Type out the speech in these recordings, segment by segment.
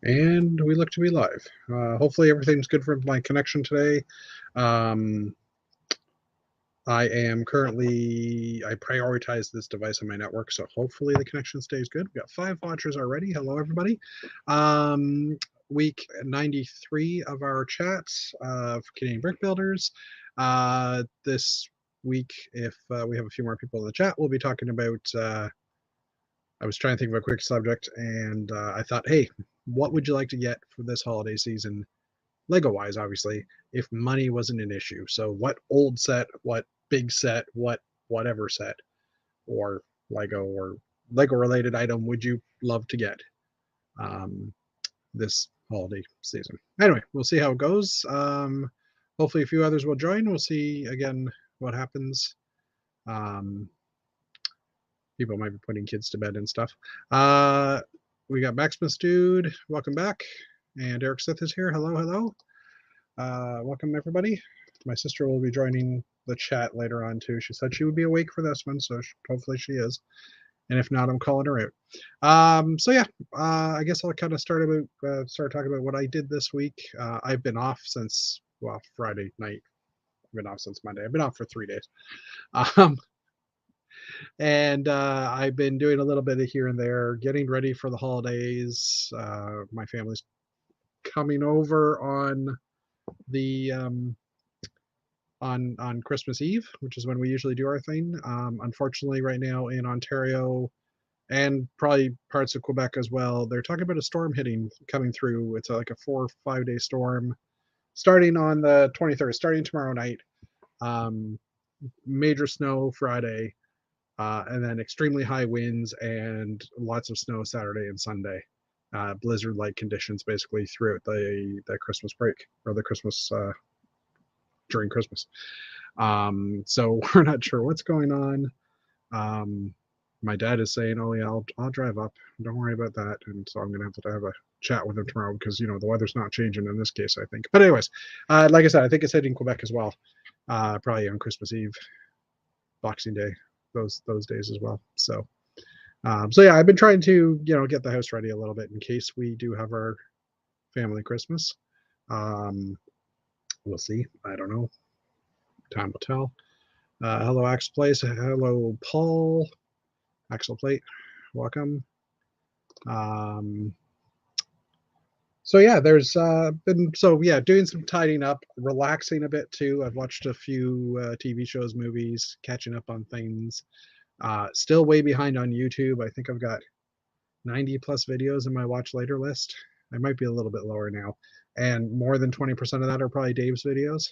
And we look to be live. Hopefully everything's good for my connection today. I prioritize this device on my network, so hopefully the connection stays good. We've got 5 watchers already. Hello, everybody. Week 93 of our chats for Canadian Brick Builders. This week, if we have a few more people in the chat, we'll be talking about I was trying to think of a quick subject, and I thought, hey, what would you like to get for this holiday season, Lego-wise, obviously, if money wasn't an issue? So what old set, what big set, whatever set, or Lego-related item would you love to get this holiday season? Anyway, we'll see how it goes. Hopefully a few others will join. We'll see, again, what happens. People might be putting kids to bed and stuff. We got Maximus Dude. Welcome back. And Eric Sith is here. Hello, hello. Welcome, everybody. My sister will be joining the chat later on, too. She said she would be awake for this one, so hopefully she is. And if not, I'm calling her out. So yeah, I guess I'll kind of start talking about what I did this week. I've been off since, Friday night. I've been off since Monday. I've been off for 3 days. And I've been doing a little bit of here and there, getting ready for the holidays. My family's coming over on the on Christmas Eve, which is when we usually do our thing. Unfortunately, right now in Ontario and probably parts of Quebec as well, they're talking about a storm coming through. It's like a 4 or 5 day storm starting on the 23rd, starting tomorrow night. Major snow Friday. And then extremely high winds and lots of snow Saturday and Sunday. Blizzard-like conditions basically throughout the Christmas break, or the Christmas during Christmas. So we're not sure what's going on. My dad is saying, "Oh yeah, I'll drive up. Don't worry about that." And so I'm gonna have a chat with him tomorrow because the weather's not changing in this case, I think. But anyways, like I said, I think it's hitting Quebec as well. Probably on Christmas Eve, Boxing Day, those days as well. So yeah, I've been trying to get the house ready a little bit in case we do have our family Christmas. We'll see. I don't know. Time will tell. Hello, Axel Place. Hello, Paul. Axel Plate. Welcome. So yeah, there's been doing some tidying up, relaxing a bit too. I've watched a few TV shows, movies, catching up on things. Still way behind on YouTube. I think I've got 90 plus videos in my watch later list. I might be a little bit lower now. And more than 20% of that are probably Dave's videos,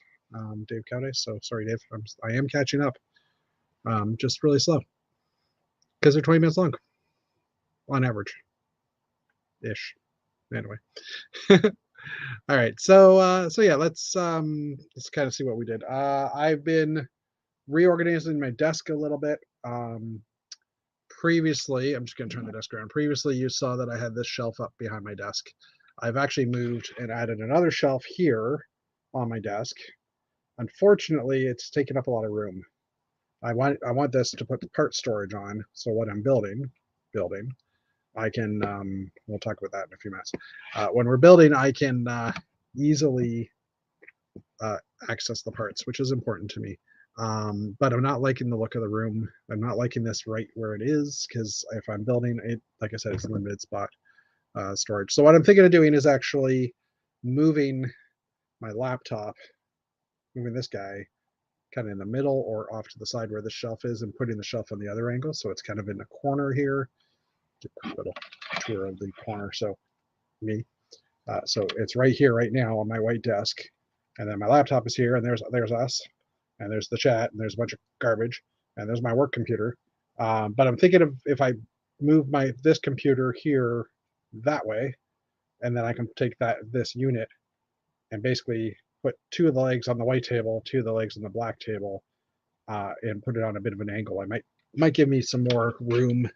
Dave Cowday. So sorry, Dave. I am catching up. Just really slow. Because they're 20 minutes long. On average. Ish. Anyway. All right. So yeah, let's kind of see what we did. I've been reorganizing my desk a little bit. Previously, I'm just going to turn the desk around. Previously, you saw that I had this shelf up behind my desk. I've actually moved and added another shelf here on my desk. Unfortunately, it's taken up a lot of room. I want this to put the part storage on. So what I'm building, I can. We'll talk about that in a few minutes. When we're building, I can easily access the parts, which is important to me. But I'm not liking the look of the room. I'm not liking this right where it is, because if I'm building it, like I said, it's limited spot storage. So what I'm thinking of doing is actually moving my laptop, moving this guy kind of in the middle or off to the side where the shelf is, and putting the shelf on the other angle. So it's kind of in the corner here. Get a little tour of the corner. So so it's right here, right now on my white desk. And then my laptop is here, and there's us. And there's the chat, and there's a bunch of garbage, and there's my work computer. But I'm thinking of if I move this computer here that way, and then I can take this unit and basically put 2 of the legs on the white table, 2 of the legs on the black table, and put it on a bit of an angle. I might give me some more room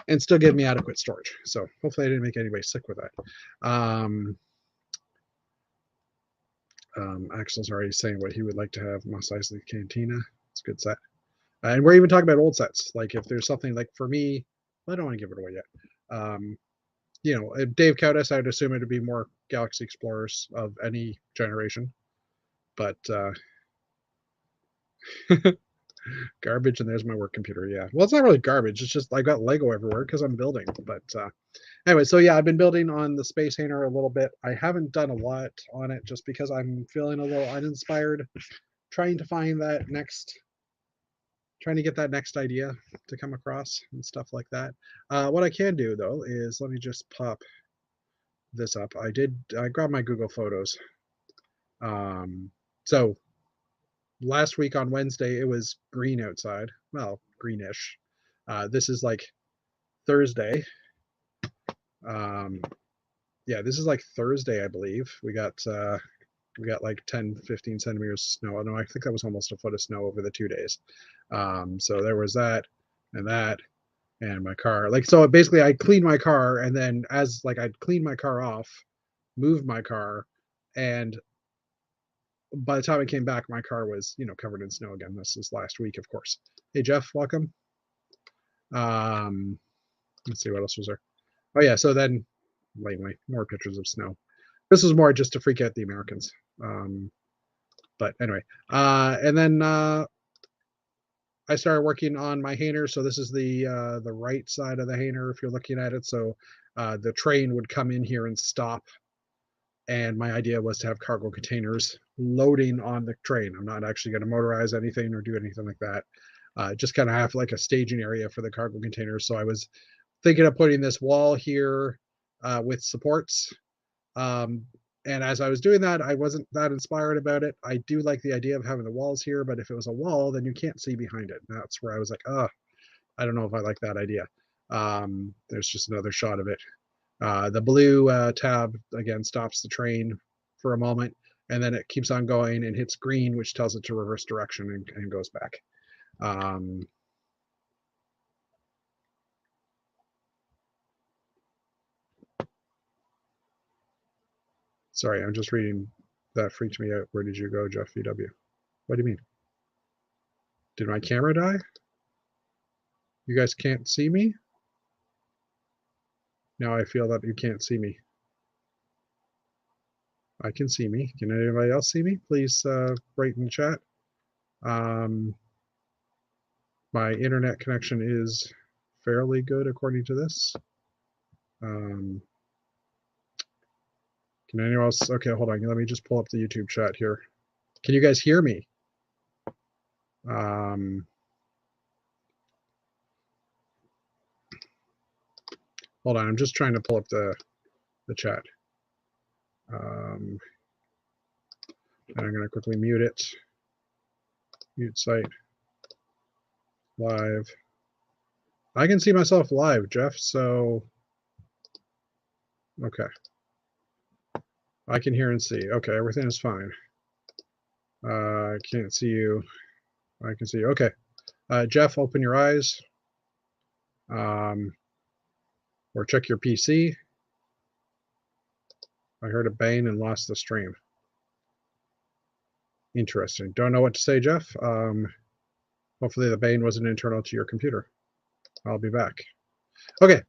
and still give me adequate storage. So hopefully I didn't make anybody sick with that. Axel's already saying what he would like to have. Mos Eisley Cantina. It's a good set. And we're even talking about old sets. Like if there's something like, for me, I don't want to give it away yet. you know, Dave Coutis, I'd assume it'd be more Galaxy Explorers of any generation, but garbage, and there's my work computer. Yeah, well, it's not really garbage. It's just I got Lego everywhere because I'm building. But anyway, so yeah, I've been building on the Space Hainer a little bit. I haven't done a lot on it just because I'm feeling a little uninspired, trying to find that next, trying to get that next idea to come across and stuff like that. What I can do though is let me just pop this up. I grabbed my Google Photos. So last week on Wednesday it was green outside. Well, greenish. This is like Thursday. Yeah, this is like Thursday, I believe. We got like 10-15 centimeters of snow. No, I think that was almost a foot of snow over the 2 days. So there was that and that, and my car. Like, so basically I cleaned my car, and then as like I'd cleaned my car off, moved my car, and by the time I came back, my car was, you know, covered in snow again. This is last week, of course. Hey Jeff, welcome. Let's see what else was there. Oh yeah, so then lately more pictures of snow. This was more just to freak out the Americans. But anyway, and then I started working on my hanger. So this is the right side of the hanger if you're looking at it. So the train would come in here and stop, and my idea was to have cargo containers loading on the train. I'm not actually going to motorize anything or do anything like that. Just kind of have like a staging area for the cargo containers. So I was thinking of putting this wall here with supports. And as I was doing that, I wasn't that inspired about it. I do like the idea of having the walls here, but if it was a wall, then you can't see behind it. And that's where I was like, oh, I don't know if I like that idea. There's just another shot of it. The blue tab, again, stops the train for a moment, and then it keeps on going and hits green, which tells it to reverse direction and goes back. Sorry, I'm just reading. That freaked me out. Where did you go, Jeff VW? What do you mean? Did my camera die? You guys can't see me? Now I feel that you can't see me. I can see me. Can anybody else see me? Please write in the chat. My internet connection is fairly good according to this. Can anyone else? Okay, hold on. Let me just pull up the YouTube chat here. Can you guys hear me? Hold on. I'm just trying to pull up the chat. And I'm going to quickly mute it. Mute site. Live. I can see myself live, Jeff, so okay. I can hear and see. Okay, everything is fine. I can't see you. I can see you. Okay. Jeff, open your eyes. Or check your PC. I heard a bang and lost the stream. Interesting. Don't know what to say, Jeff. Hopefully the bang wasn't internal to your computer. I'll be back. Okay.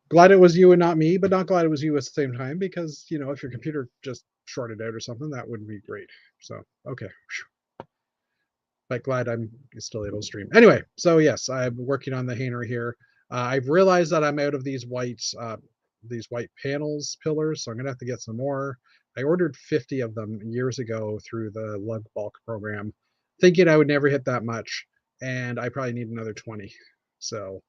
Glad it was you and not me, but not glad it was you at the same time, because, you know, if your computer just shorted out or something, that wouldn't be great. So, okay. But glad I'm still able to stream. Anyway, so yes, I'm working on the hanger here. I've realized that I'm out of these white panels, pillars, so I'm gonna have to get some more. I ordered 50 of them years ago through the lug bulk program, thinking I would never hit that much, and I probably need another 20. So,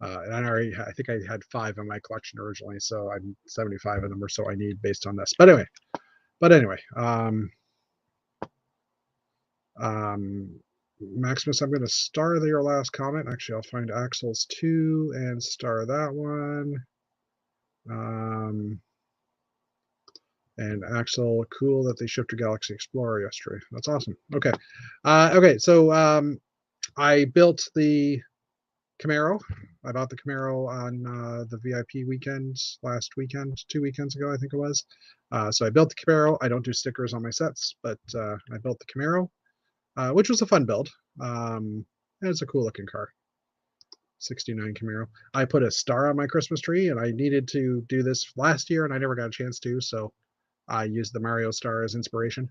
and I think I had 5 in my collection originally, so I'm 75 of them or so I need based on this. But anyway, Maximus, I'm going to star your last comment. Actually, I'll find Axel's too and star that one. And Axel, cool that they shipped a Galaxy Explorer yesterday. That's awesome. Okay. Okay, so I built the Camaro. I bought the Camaro on the VIP weekend last weekend, 2 weekends ago, I think it was. So I built the Camaro. I don't do stickers on my sets, but I built the Camaro. Which was a fun build. And it's a cool looking car. '69 Camaro. I put a star on my Christmas tree, and I needed to do this last year, and I never got a chance to, so I used the Mario star as inspiration.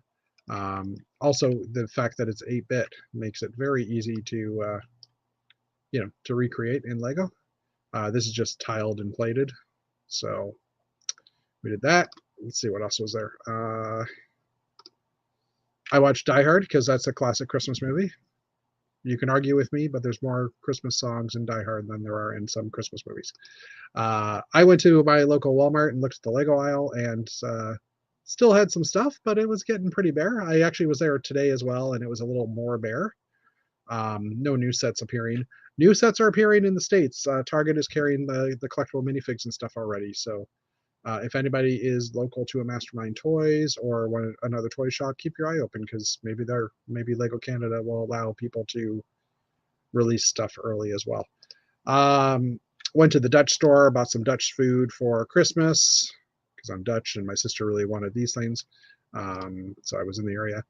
Also, the fact that it's 8-bit makes it very easy to, to recreate in Lego. This is just tiled and plated, so we did that. Let's see what else was there. I watched Die Hard because that's a classic Christmas movie. You can argue with me, but there's more Christmas songs in Die Hard than there are in some Christmas movies. I went to my local Walmart and looked at the Lego aisle, and still had some stuff, but it was getting pretty bare. I actually was there today as well, and it was a little more bare. No new sets appearing. New sets are appearing in the States. Target is carrying the collectible minifigs and stuff already, so if anybody is local to a Mastermind Toys or another toy shop, keep your eye open, because maybe Lego Canada will allow people to release stuff early as well. Went to the Dutch store, bought some Dutch food for Christmas because I'm Dutch and my sister really wanted these things. So I was in the area.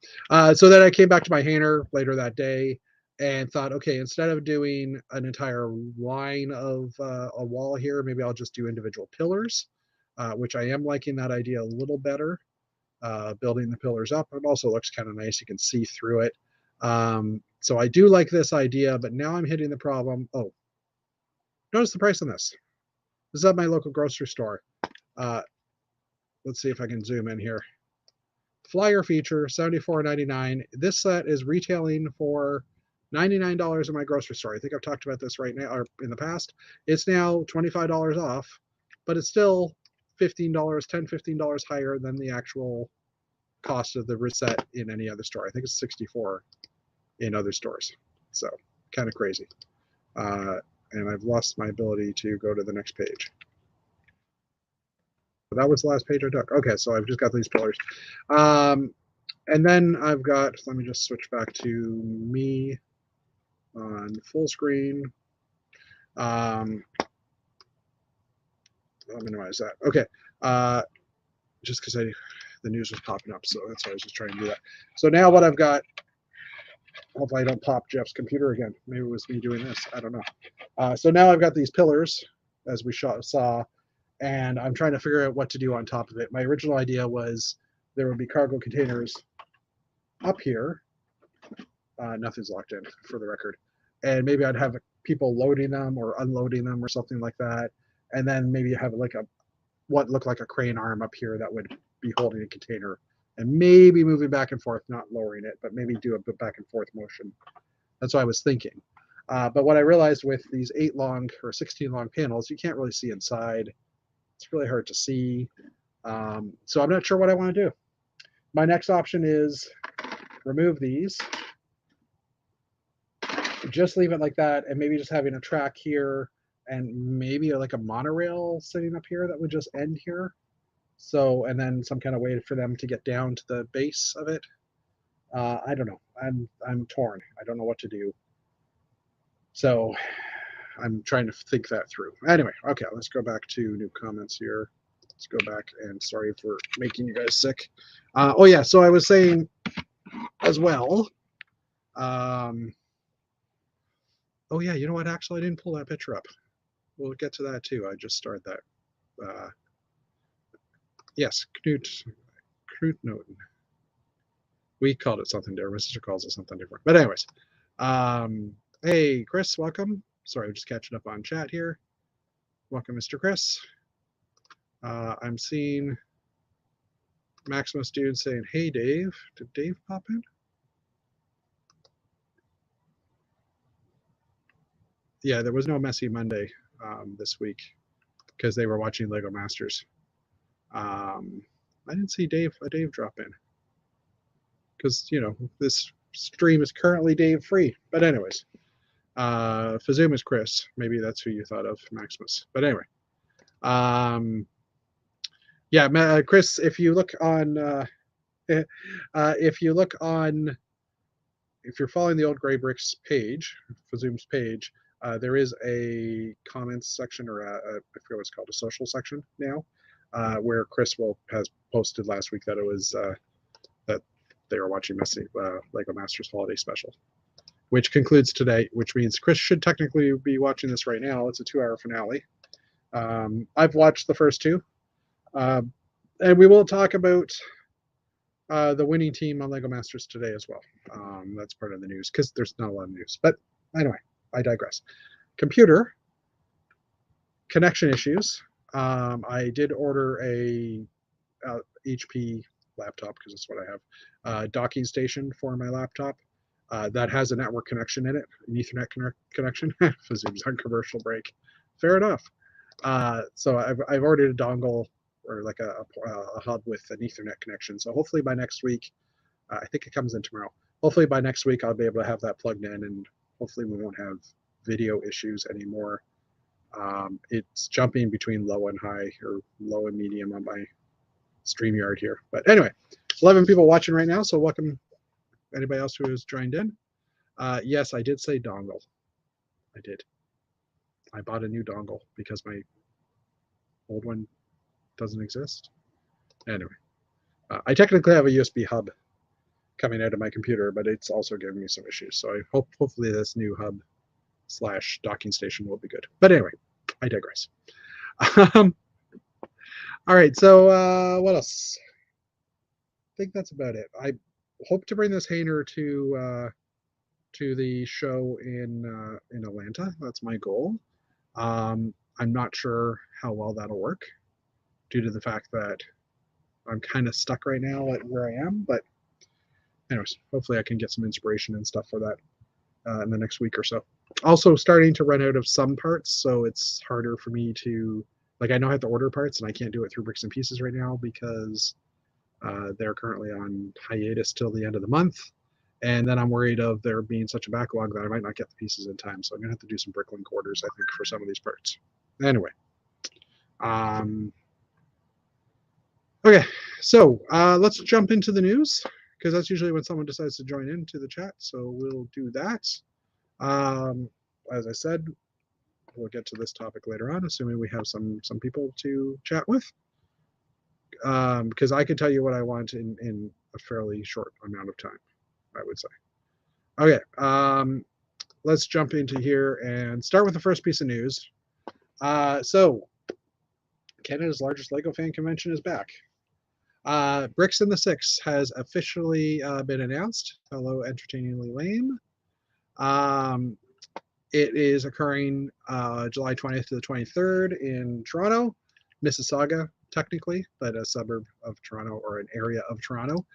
So then I came back to my hangar later that day and thought, okay, instead of doing an entire line of a wall here, maybe I'll just do individual pillars. Which I am liking that idea a little better. Building the pillars up. It also looks kind of nice. You can see through it. So I do like this idea, but now I'm hitting the problem. Oh, notice the price on this. This is at my local grocery store. Let's see if I can zoom in here. Flyer feature, $74.99. This set is retailing for $99 in my grocery store. I think I've talked about this right now, or in the past. It's now $25 off, but it's still $15 higher than the actual cost of the reset in any other store. I think it's $64 in other stores. So kind of crazy. And I've lost my ability to go to the next page. That was the last page I took. Okay, so I've just got these pillars. And then I've got, let me just switch back to me on full screen. I'll minimize that. Okay. Just because the news was popping up, so that's why I was just trying to do that. So now what I've got, hopefully I don't pop Jeff's computer again. Maybe it was me doing this. I don't know. So now I've got these pillars, as we saw, and I'm trying to figure out what to do on top of it. My original idea was there would be cargo containers up here. Nothing's locked in, for the record. And maybe I'd have people loading them or unloading them or something like that. And then maybe have like what looked like a crane arm up here that would be holding a container and maybe moving back and forth, not lowering it, but maybe do a bit back and forth motion. That's what I was thinking. But what I realized with these 8 long or 16 long panels, you can't really see inside. It's really hard to see. So I'm not sure what I want to do. My next option is remove these, just leave it like that, and maybe just having a track here and maybe like a monorail sitting up here that would just end here. So, and then some kind of way for them to get down to the base of it. I don't know. I'm torn. I don't know what to do. So I'm trying to think that through. Anyway, okay, let's go back to new comments here. Let's go back, and sorry for making you guys sick. Oh yeah, so I was saying as well. Oh yeah, you know what? Actually, I didn't pull that picture up. We'll get to that too. I just started that. Yes, Knut Noten. We called it something different. My sister calls it something different. But anyways, hey, Chris, welcome. Sorry, I'm just catching up on chat here. Welcome, Mr. Chris. I'm seeing Maximus Dude saying, hey, Dave. Did Dave pop in? Yeah, there was no Messy Monday this week because they were watching Lego Masters. I didn't see Dave drop in because, you know, this stream is currently Dave free. But anyways, Fazum is Chris. Maybe that's who you thought of, Maximus. But anyway, yeah, Chris, if you look on, if you're following the Old Gray Bricks page, Fazum's page, there is a comments section, or I forget what it's called, a social section now, where Chris has posted last week that it was that they were watching Lego Masters Holiday Special. which concludes today, which means Chris should technically be watching this right now. It's a 2-hour finale. I've watched the first two. And we will talk about the winning team on Lego Masters today as well. That's part of the news because there's not a lot of news. But anyway, I digress. Computer connection issues. I did order a HP laptop because that's what I have. Docking station for my laptop that has a network connection in it, an Ethernet connection. Fazoo's on commercial break. Fair enough. So I've ordered a dongle or like a hub with an Ethernet connection. So hopefully by next week, I think it comes in tomorrow. Hopefully by next week I'll be able to have that plugged in, and hopefully we won't have video issues anymore. It's jumping between low and high or low and medium on my StreamYard here. But anyway, 11 people watching right now, so welcome anybody else who has joined in. Yes, I did say dongle. I did. I bought a new dongle because my old one doesn't exist. Anyway, I technically have a USB hub coming out of my computer, but it's also giving me some issues. So I hopefully this new hub / docking station will be good. But anyway, I digress. All right, so what else? I think that's about it. I hope to bring this Hainer to the show in Atlanta. That's my goal. I'm not sure how well that'll work due to the fact that I'm kind of stuck right now at where I am. But anyways, hopefully I can get some inspiration and stuff for that in the next week or so. Also starting to run out of some parts, so it's harder for me to, like, I know I have to order parts and I can't do it through Bricks and Pieces right now because they're currently on hiatus till the end of the month. And then I'm worried of there being such a backlog that I might not get the pieces in time. So I'm going to have to do some Bricklink orders, I think, for some of these parts. Anyway. Okay, so let's jump into the news, because that's usually when someone decides to join into the chat. So we'll do that. As I said, we'll get to this topic later on, assuming we have some people to chat with. Because I could tell you what I want in a fairly short amount of time, I would say. Okay, let's jump into here and start with the first piece of news. So, Canada's largest Lego fan convention is back. Bricks in the Six has officially been announced. Hello, Entertainingly Lame. It is occurring July 20th to the 23rd in Toronto, Mississauga, technically, but a suburb of Toronto or an area of Toronto.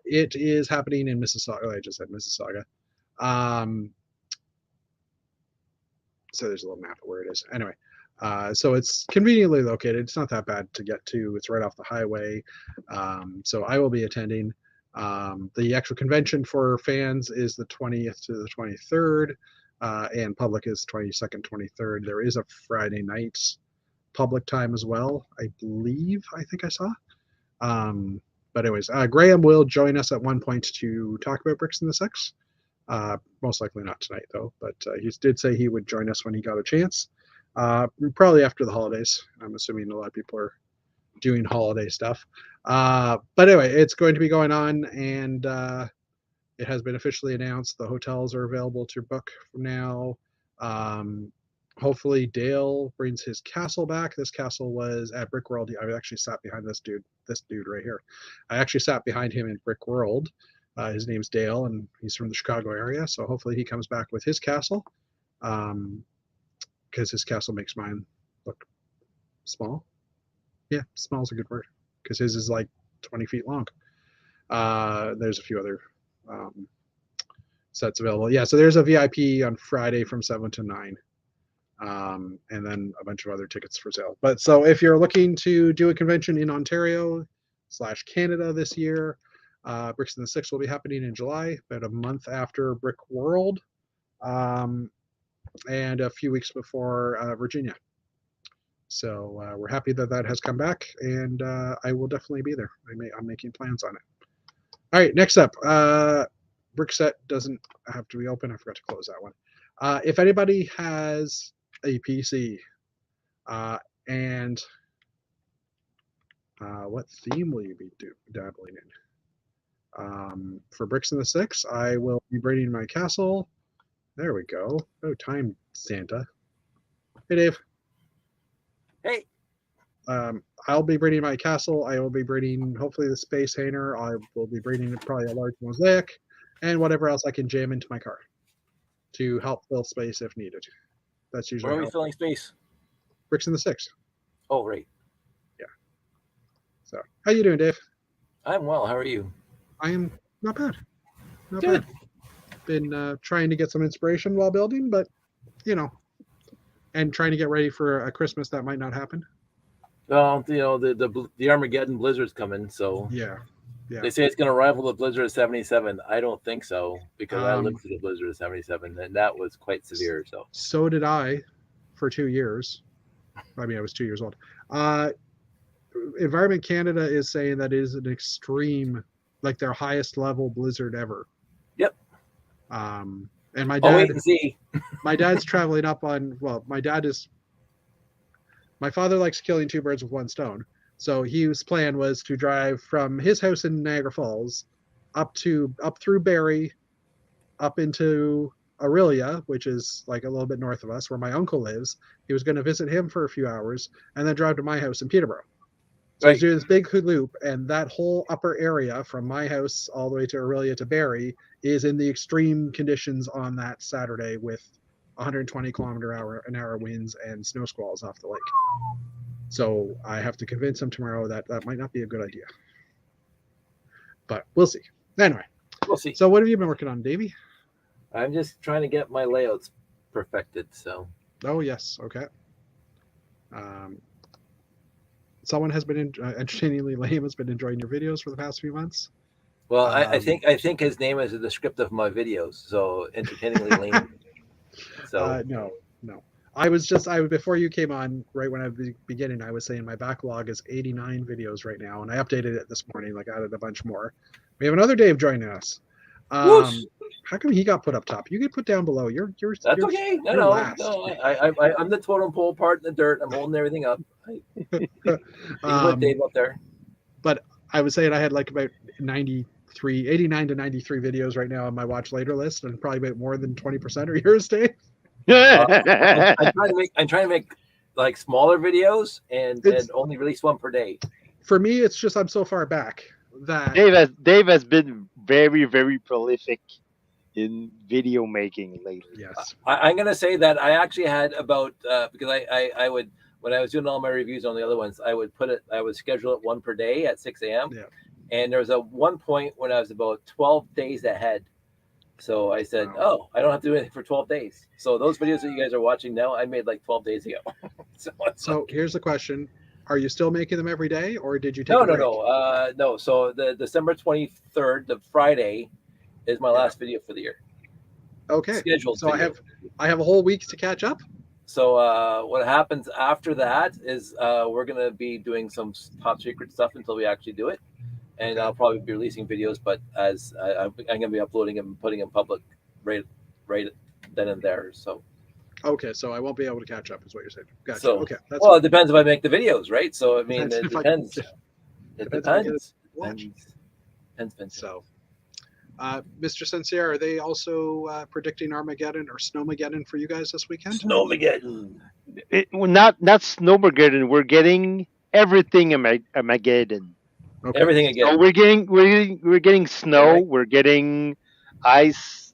It is happening in Mississauga. I just said Mississauga. So there's a little map of where it is. Anyway, so it's conveniently located. It's not that bad to get to. It's right off the highway. So I will be attending. The actual convention for fans is the 20th to the 23rd. And public is 22nd, 23rd. There is a Friday night public time as well, I believe. I think I saw. But anyways, Graham will join us at one point to talk about Bricks in the Six. Most likely not tonight, though. But he did say he would join us when he got a chance. Probably after the holidays. I'm assuming a lot of people are doing holiday stuff. But anyway, it's going to be going on, and it has been officially announced. The hotels are available to book from now. Hopefully Dale brings his castle back. This castle was at Brick World. I actually sat behind this dude right here. I actually sat behind him in Brick World. His name's Dale, and he's from the Chicago area. So hopefully he comes back with his castle, because his castle makes mine look small. Yeah, small is a good word, because his is like 20 feet long. There's a few other sets available. Yeah, so there's a VIP on Friday from 7 to 9. And then a bunch of other tickets for sale. But so if you're looking to do a convention in Ontario / Canada this year, Bricks in the Six will be happening in July, about a month after Brick World, and a few weeks before Virginia. So we're happy that has come back, and I will definitely be there. I'm making plans on it. All right, next up, Brickset doesn't have to be open. I forgot to close that one. If anybody has a PC, and what theme will you be dabbling in? For Bricks in the Six, I will be bringing my castle. There we go. Oh, time Santa. Hey, Dave. Hey. I'll be bringing my castle. I will be bringing hopefully the Space Hainer. I will be bringing probably a large mosaic and whatever else I can jam into my car to help fill space if needed. That's usually where are we filling space? Bricks in the Six. Oh, right. Yeah. So, how you doing, Dave? I'm well. How are you? I am not bad. Not Good. bad. Been trying to get some inspiration while building, but and trying to get ready for a Christmas that might not happen. Well, the Armageddon blizzard's coming, so Yeah. They say it's going to rival the blizzard of '77. I don't think so, because I lived through the blizzard of '77, and that was quite severe. So did I, for 2 years. I mean, I was 2 years old. Environment Canada is saying that it is an extreme, like their highest level blizzard ever. Yep. And my dad. I'll wait and see. My dad's traveling up on. Well, my father likes killing two birds with one stone. So his plan was to drive from his house in Niagara Falls up through Barrie, up into Aurelia, which is like a little bit north of us, where my uncle lives. He was going to visit him for a few hours and then drive to my house in Peterborough. So he's doing this big loop, and that whole upper area from my house all the way to Aurelia to Barrie is in the extreme conditions on that Saturday with 120 km/h winds and snow squalls off the lake. So I have to convince him tomorrow that might not be a good idea. But we'll see. Anyway. We'll see. So what have you been working on, Davey? I'm just trying to get my layouts perfected, so. Oh, yes. Okay. Someone has been entertainingly lame has been enjoying your videos for the past few months. Well, I think his name is in the script of my videos, so entertainingly lame. So no. I before you came on, right when I was beginning, I was saying my backlog is 89 videos right now, and I updated it this morning, like added a bunch more. We have another Dave joining us. How come he got put up top? You get put down below. That's okay. No. I'm the totem pole part in the dirt. I'm holding everything up. You put Dave up there. But I was saying I had like about 89 to 93 videos right now on my watch later list, and probably about more than 20% are yours, Dave. I'm trying to make like smaller videos and only release one per day. For me, it's just I'm so far back that Dave has been very, very prolific in video making lately. Yes, I'm gonna say that I actually had about because I would, when I was doing all my reviews on the other ones, I would schedule it one per day at 6 a.m. Yeah. And there was one point when I was about 12 days ahead. So I said, wow. I don't have to do anything for 12 days. So those videos that you guys are watching now, I made like 12 days ago. So here's the question. Are you still making them every day, or did you take a break? No. So the December 23rd, the Friday, is my last video for the year. Okay. Scheduled. So video. I have a whole week to catch up. So what happens after that is we're going to be doing some top secret stuff until we actually do it. And I'll probably be releasing videos, but as I'm going to be uploading them and putting them public right then and there. So. Okay, so I won't be able to catch up, is what you're saying. Gotcha. So, okay. It depends if I make the videos, right? So I mean, it depends. It depends. So, Mr. Sincere, are they also predicting Armageddon or Snowmageddon for you guys this weekend? Snowmageddon. Not Snowmageddon. We're getting everything Armageddon. Okay. Everything again. So we're getting snow. Right. We're getting ice.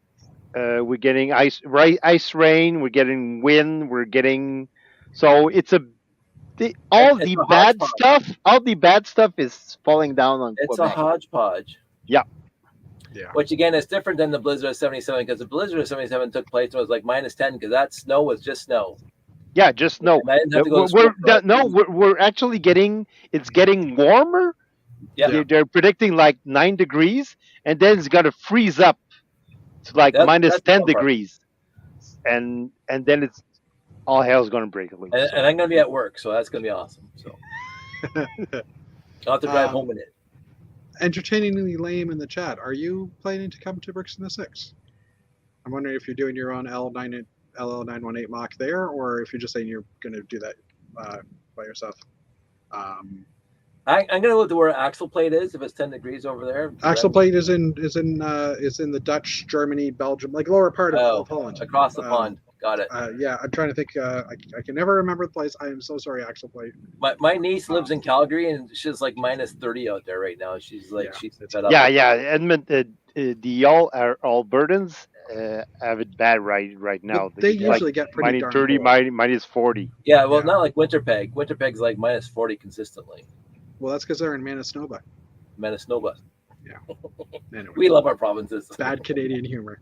We're getting ice rain. We're getting wind. We're getting. So it's all the bad stuff is falling down on. It's Quebec. a hodgepodge. Yeah. Yeah. Which again is different than the blizzard of '77, because the blizzard of '77 took place and it was like -10 because that snow was just snow. Yeah, just snow. We're actually getting warmer. Yeah. They're predicting like 9 degrees, and then it's gonna freeze up to like -10 degrees, and then it's all hell's gonna break loose. And I'm gonna be at work, so that's gonna be awesome. So I'll have to drive home in it. Entertainingly lame in the chat. Are you planning to come to Bricks in the Six? I'm wondering if you're doing your own LL918 mock there, or if you're just saying you're going to do that by yourself. I'm gonna look to where axle plate is. If it's 10 degrees over there, Axle plate is in the Dutch, Germany, Belgium, like lower part of Holland. across the pond. Got it. Yeah, I'm trying to think. I can never remember the place. I am so sorry, Axle plate. My niece lives in Calgary, and she's like minus 30 out there right now. She's like, Yeah, she's it's fed up. Yeah, yeah. Edmonton, the Albertans have it bad right now. But they It's like usually get pretty minus darn 30, cold. minus 40. Yeah, well, Yeah. not like Winterpeg. Winterpeg's like minus 40 consistently. Well, that's because they're in Manitoba. Manitoba. Anyway, We love our provinces. bad Canadian humor.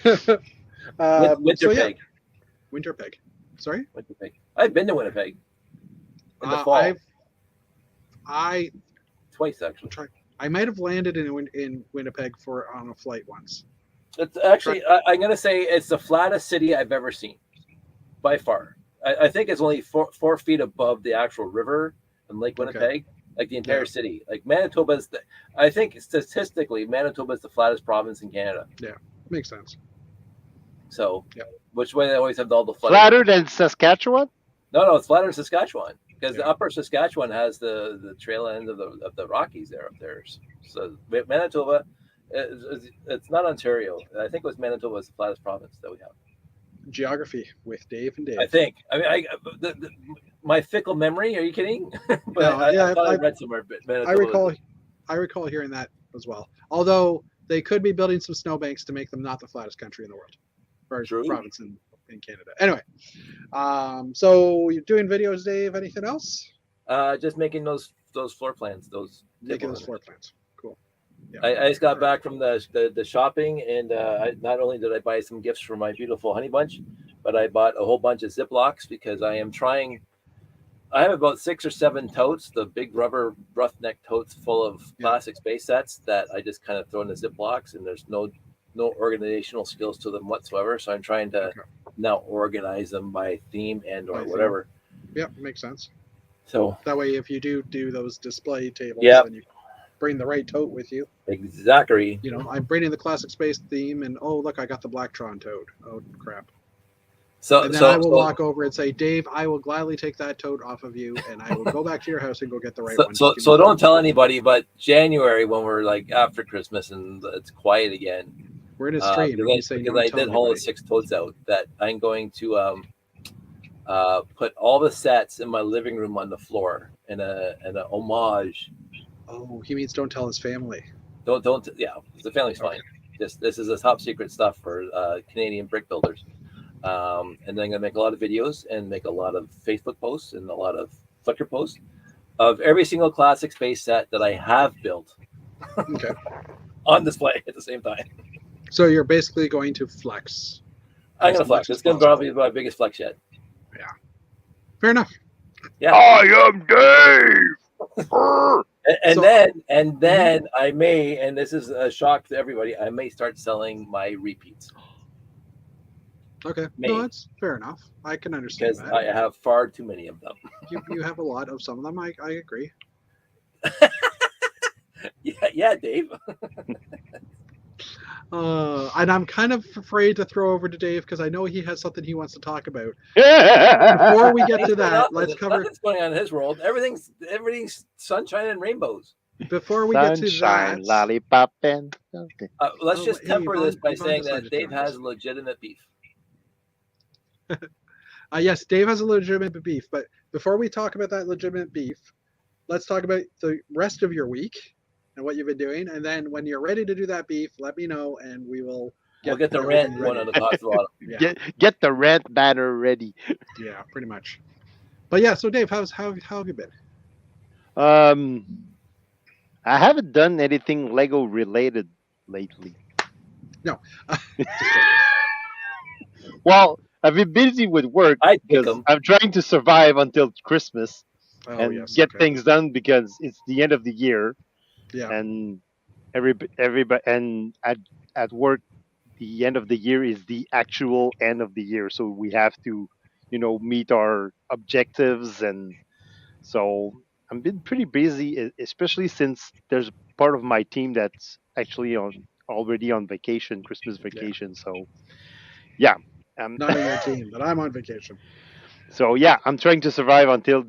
Winterpeg. So yeah, Winterpeg. Sorry, Winnipeg. I've been to Winnipeg in the fall I twice actually. I might have landed in Winnipeg on a flight once. It's actually I'm gonna say it's the flattest city I've ever seen, by far. I think it's only 4 feet above the actual river and Lake Winnipeg, like the entire city. Like Manitoba's, I think statistically Manitoba is the flattest province in Canada. Yeah, makes sense. So, which way they always have all the flooding. Flatter than Saskatchewan? No, it's flatter in Saskatchewan because the upper Saskatchewan has the trail end of the Rockies there up there. So Manitoba, it's not Ontario. I think it was Manitoba is the flattest province that we have. Geography with Dave and Dave. I think. I mean, my fickle memory. Are you kidding? But No, I thought I read somewhere. But Manitoba I recall hearing that as well. Although they could be building some snowbanks to make them not the flattest country in the world, or province in Canada. Anyway, so you're doing videos, Dave. Anything else? just making those floor plans. Making those floor plans. Cool. Yeah. I just got back from the shopping, and not only did I buy some gifts for my beautiful honey bunch, but I bought a whole bunch of Ziplocs because I am trying. I have about 6 or 7 totes, the big rubber roughneck totes full of plastic space sets that I just kind of throw in the Ziplocs, and there's no organizational skills to them whatsoever. So I'm trying to now organize them by theme and or whatever. Yeah, makes sense. So that way, if you do those display tables, then you bring the right tote with you. Exactly. You know, I'm bringing the classic space theme, and oh look, I got the Blacktron tote. Oh crap. And then I will walk over and say, Dave, I will gladly take that tote off of you, and I will go back to your house and go get the right one. So don't tell anybody, but January, when we're like after Christmas and it's quiet again, we're in a stream. Because I did haul the 6 totes out, that I'm going to put all the sets in my living room on the floor in a homage. Oh, he means don't tell his family. Don't the family's fine. This is a top secret stuff for Canadian brick builders. And then I'm gonna make a lot of videos and make a lot of Facebook posts and a lot of Flickr posts of every single classic space set that I have built on display at the same time. So you're basically going to flex. I'm gonna flex. It's gonna probably be my biggest flex yet. Yeah. Fair enough. Yeah. I am Dave. And then I may, and this is a shock to everybody, I may start selling my repeats. Okay, no, that's fair enough. I can understand because that. I have far too many of them. You have a lot of some of them. I agree. yeah, Dave. And I'm kind of afraid to throw over to Dave because I know he has something he wants to talk about. Before we get to that, let's cover what's going on in his world. Everything's sunshine and rainbows. Before we get to that, lollipop and let's just temper this by saying that Dave has legitimate beef. Yes, Dave has a legitimate beef, but before we talk about that legitimate beef, let's talk about the rest of your week and what you've been doing. And then when you're ready to do that beef, let me know and we'll get the rant one on the top of the bottom. Yeah. Get the rant banner ready. Yeah, pretty much. But yeah, so Dave, how have you been? I haven't done anything Lego related lately. No. Well, I've been busy with work because I'm trying to survive until Christmas and get things done because it's the end of the year. Yeah. And everybody and at work, the end of the year is the actual end of the year, so we have to, meet our objectives, and so I've been pretty busy, especially since there's part of my team that's actually already on vacation, Christmas vacation. So, yeah. Not on your team, but I'm on vacation. So yeah, I'm trying to survive until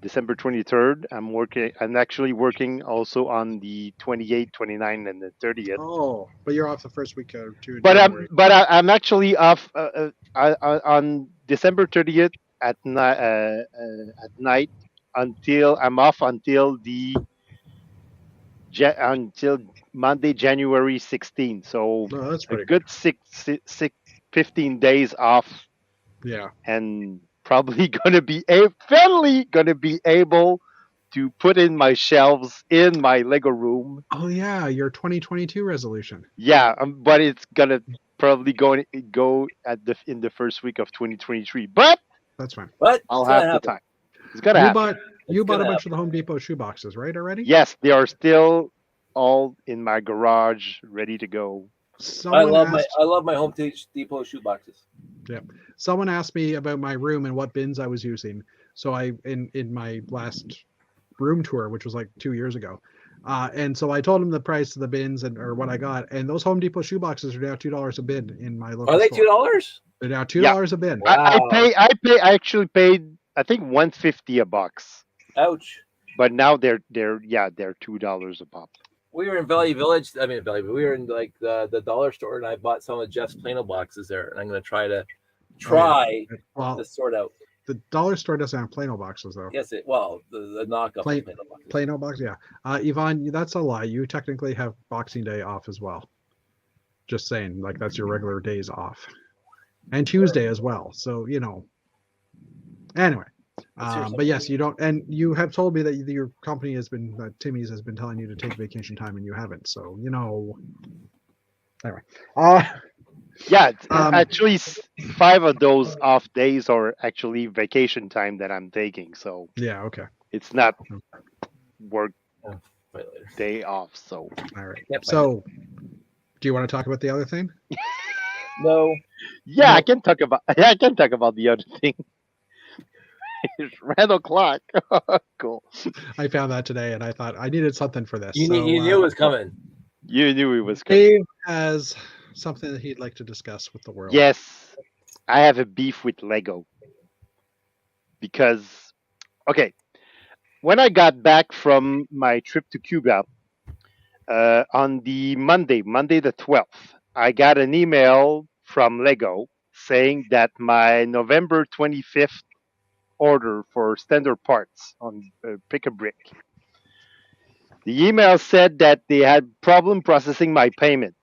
December 23rd. I'm actually working also on the 28th, 29th, and the 30th. Oh, but you're off the first week or two in But January. I'm actually off on December 30th at night until I'm off until until Monday, January 16th. So No, that's a pretty good 15 days off, Yeah. and probably finally gonna be able to put in my shelves in my Lego room. Oh yeah, your 2022 resolution. Yeah, but it's gonna probably go in the first week of 2023. But That's fine. But I'll it's gonna have the happen. time. It's gonna You happen. bought you It's bought a gonna bunch of the Home Depot shoe boxes, right? Already? Yes, they are still all in my garage, ready to go. Someone asked. I love my Home Depot shoe boxes. Someone asked me about my room and what bins I was using. So I in my last room tour, which was like 2 years ago. And so I told him the price of the bins or what I got, and those Home Depot shoe boxes are now $2 a bin in my local Are they store. $2? They're now $2 a bin. Wow. I actually paid I think $150 a box, Ouch. but now they're $2 a pop. We were in Valley Village. I mean, we were in like the dollar store, and I bought some of Jeff's Plano boxes there, and I'm going to try to Well, to sort out. the dollar store doesn't have Plano boxes though. Yes, the knockoff Plain- Plano boxes. Plano box, yeah. Yvonne, that's a lie. You technically have Boxing Day off as well. Just saying, like that's your regular days off, and Tuesday as well. So Anyway, but yes, you don't, and you have told me that your company has been Timmy's has been telling you to take vacation time, and you haven't. So Anyway, Yeah, actually 5 of those off days are actually vacation time that I'm taking. So yeah, okay, it's not work Wait later. day off. So all right. Yep, So, do you want to talk about the other thing? No. yeah, I can talk about the other thing. It's Randall Clock. Cool. I found that today, and I thought I needed something for this. You knew it was coming. You knew it was coming. Dave has something that he'd like to discuss with the world. Yes, I have a beef with Lego because, okay, when I got back from my trip to Cuba on the Monday the 12th, I got an email from Lego saying that my November 25th order for standard parts on Pick-a-Brick, the email said that they had problem processing my payment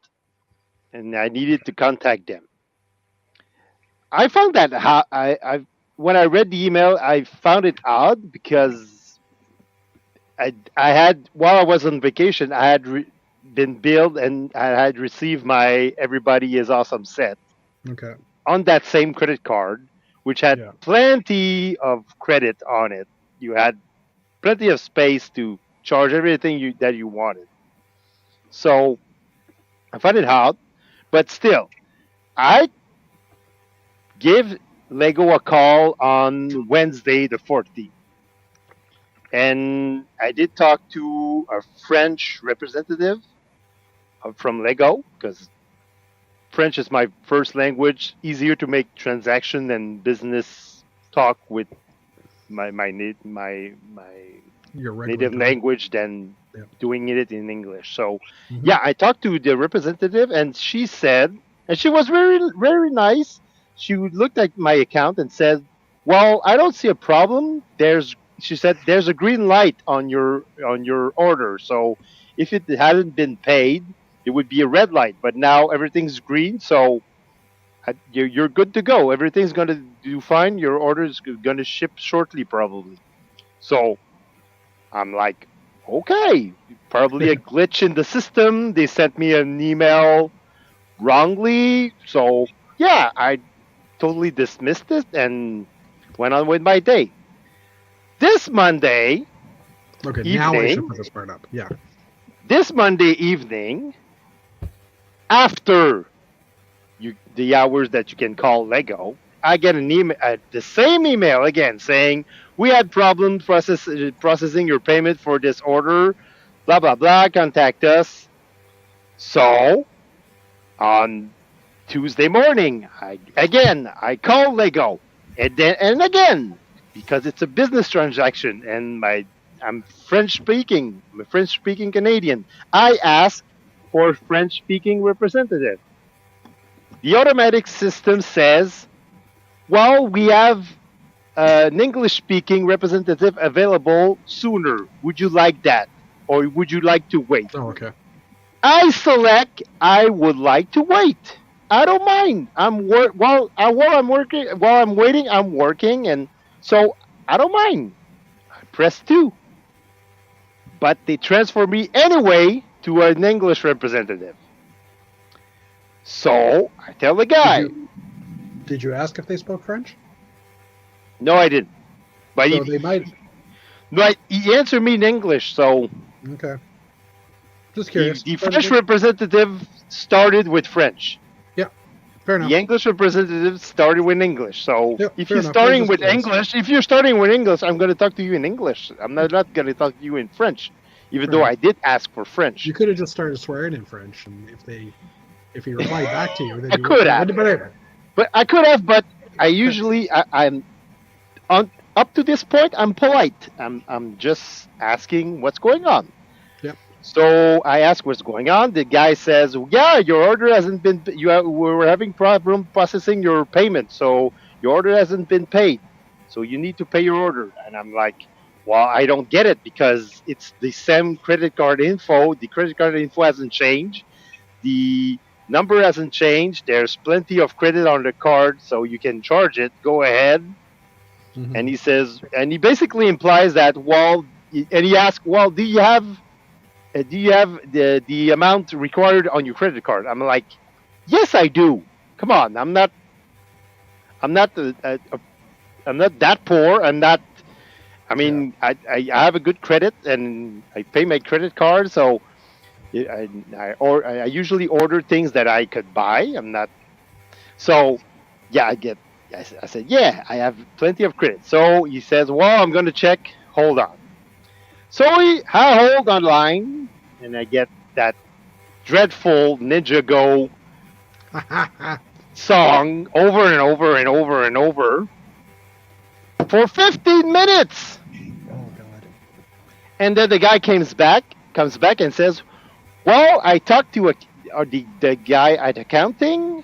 and I needed to contact them. I found that when I read the email, I found it odd because I had, while I was on vacation, I had been billed and I had received my Everybody is Awesome set Okay. on that same credit card, which had plenty of credit on it. You had plenty of space to charge everything that you wanted. So I find it hard, but still, I gave Lego a call on Wednesday the 14th. And I did talk to a French representative from Lego because French is my first language, easier to make transaction and business talk with my Your native language than doing it in English. So Mhm. yeah, I talked to the representative and she said, and she was very, very nice. She looked at my account and said, well, I don't see a problem. She said, there's a green light on your order. So if it hadn't been paid, it would be a red light, but now everything's green. So you're good to go. Everything's going to do fine. Your order is going to ship shortly, probably. So I'm like, okay, probably a glitch in the system. They sent me an email wrongly. So yeah, I totally dismissed it and went on with my day. This Monday now I should evening, put this part up. Yeah. this Monday evening, after the hours that you can call Lego, I get an email, the same email again, saying we had problems processing your payment for this order. Blah blah blah. Contact us. So on Tuesday morning, I call Lego, and again because it's a business transaction, and I'm French speaking. I'm a French speaking Canadian. I ask for a French speaking representative. The automatic system says, well, we have an English speaking representative available sooner. Would you like that? Or would you like to wait? Oh, okay. I select, I would like to wait. I don't mind. While I'm waiting, I'm working, and so I don't mind. I press 2. But they transfer me anyway to an English representative. So I tell the guy. Did you ask if they spoke French? No, I didn't. But So they might. he answered me in English, so Okay. Just curious. the French representative started with French. Yeah, fair enough. The English representative started with English. So Yep, if fair you're enough. starting Just with curious. English, I'm going to talk to you in English. I'm not going to talk to you in French, even though Right. I did ask for French. You could have just started swearing in French, and if he replied back to you, then I you could have. But But I could have, but I usually I'm on up to this point. I'm polite. I'm just asking what's going on. Yep. So I ask what's going on. The guy says, "Yeah, your order hasn't been. We're having problem processing your payment, so your order hasn't been paid. So you need to pay your order." And I'm like, "Well, I don't get it because it's the same credit card info. The credit card info hasn't changed. The number hasn't changed. There's plenty of credit on the card, so you can charge it. Go ahead." Mhm. And he says, and he basically implies that, well, and he asks, well, do you have the amount required on your credit card? I'm like, yes, I do. Come on, I'm not that poor. I mean, I have a good credit and I pay my credit card, so I usually order things that I could buy. I'm not. So, yeah, I said, yeah, I have plenty of credit. So he says, well, I'm going to check. Hold on. So I hold on line, and I get that dreadful Ninja Go song over and over and over and over for 15 minutes. Oh God. And then the guy comes back and says, well, I talked to the guy at accounting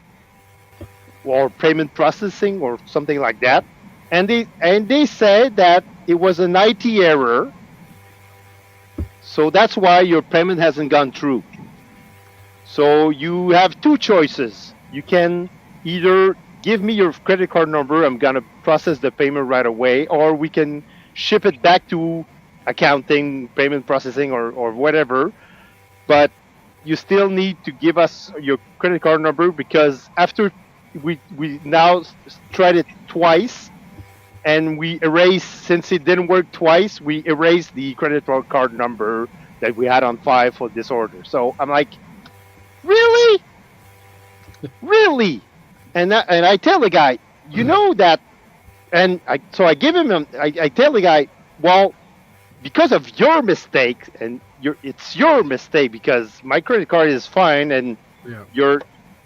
or payment processing or something like that, and they said that it was an IT error, so that's why your payment hasn't gone through. So you have 2 choices. You can either give me your credit card number, I'm gonna process the payment right away, or we can ship it back to accounting, payment processing, or whatever, but you still need to give us your credit card number, because after we now tried it twice, and we erased, since it didn't work twice, we erased the credit card number that we had on file for this order. So I'm like, really? Really? And I tell the guy, you know that, and I give him, I tell the guy, well, because of your mistake, and it's your mistake, because my credit card is fine, and Yeah.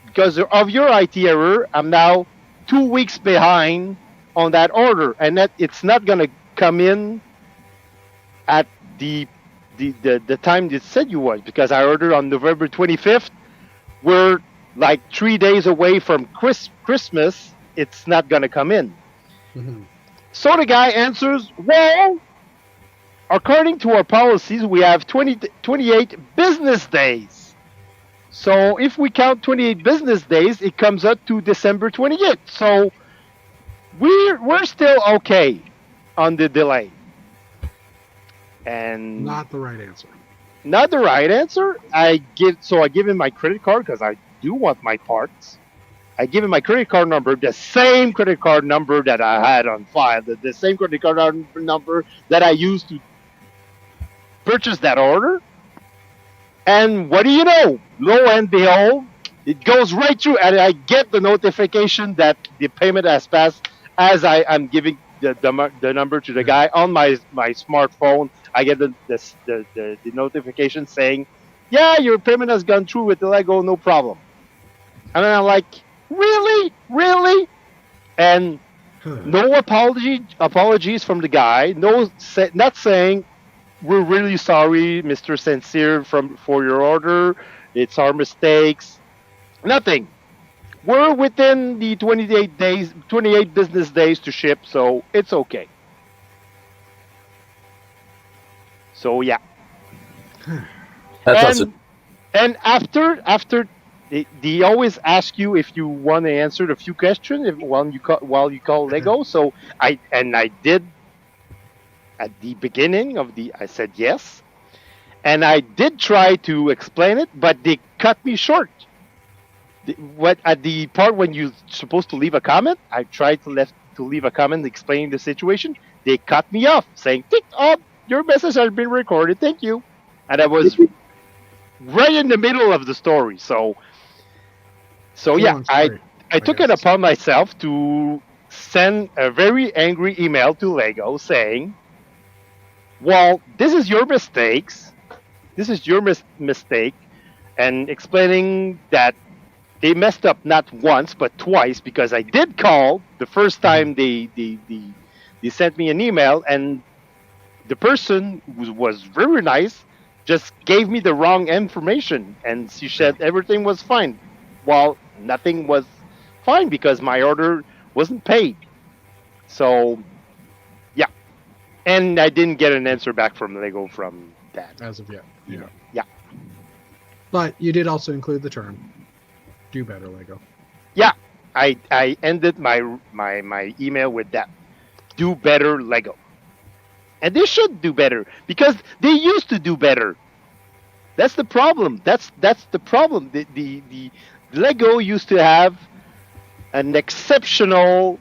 because of your IT error, I'm now 2 weeks behind on that order, and that it's not gonna come in at the time it said you was, because I ordered on November 25th. We're like 3 days away from Christmas. It's not gonna come in. Mhm. So the guy answers, well, according to our policies, we have 28 business days. So if we count 28 business days, it comes up to December 28th. So we're still okay on the delay. And Not the right answer. not the right answer. I give him my credit card because I do want my parts. I give him my credit card number, the same credit card number that I had on file, the same credit card number that I used to purchase that order. And what do you know? Lo and behold, it goes right through, and I get the notification that the payment has passed as I am giving the number to the guy on my smartphone. I get the notification saying, yeah, your payment has gone through with the Lego, no problem. And then I'm like, really? And No apologies from the guy. Not saying we're really sorry, Mr. Sincere, for your order. It's our mistakes. Nothing. We're within the 28 business days to ship, so it's okay. So yeah. That's and awesome. and after they always ask you if you want to answer a few questions while you call Lego. So I did at the beginning I said yes, and I did try to explain it, but they cut me short. What at the part when you're supposed to leave a comment, I tried to leave a comment explaining the situation. They cut me off, saying, "Oh, your message has been recorded. Thank you," and I was right in the middle of the story. So yeah, I took it upon myself to send a very angry email to Lego saying, "Well, this is your mistakes. This is your mistake," and explaining that they messed up not once but twice, because I did call the first time they sent me an email, and the person who was very nice just gave me the wrong information, and she said everything was fine. Well, nothing was fine because my order wasn't paid. So yeah, and I didn't get an answer back from Lego from that as of yet. Yeah. Yeah. But you did also include the term "do better, Lego." Yeah, I ended my email with that. Do better, Lego. And they should do better because they used to do better. That's the problem. That's the problem. The Lego used to have an exceptional,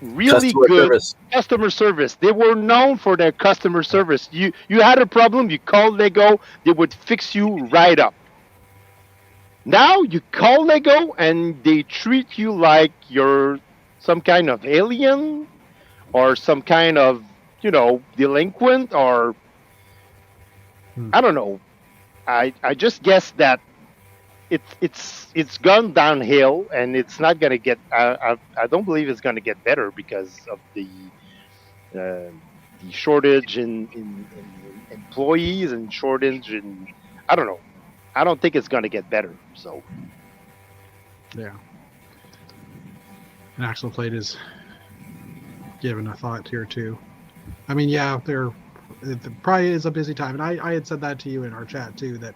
really good customer service. They were known for their customer service. You had a problem, you called Lego, they would fix you right up. Now you call Lego and they treat you like you're some kind of alien or some kind of, delinquent, or I don't know. I just guess that it's gone downhill, and it's not gonna get. I don't believe it's gonna get better because of the shortage in employees and shortage in, I don't know. I don't think it's gonna get better. So yeah, and Axel Plate is given a thought here too. I mean, yeah, it probably is a busy time, and I had said that to you in our chat too, that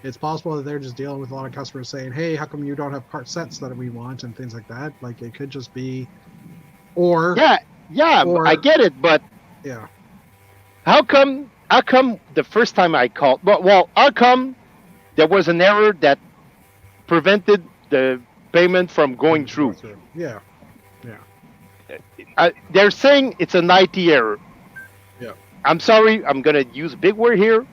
it's possible that they're just dealing with a lot of customers saying, "Hey, how come you don't have part sets that we want?" and things like that. Like it could just be, or I get it, but yeah, how come the first time I called? Well, how come there was an error that prevented the payment from going through? Yeah. They're saying it's an IT error. Yeah. I'm sorry, I'm gonna use a big word here,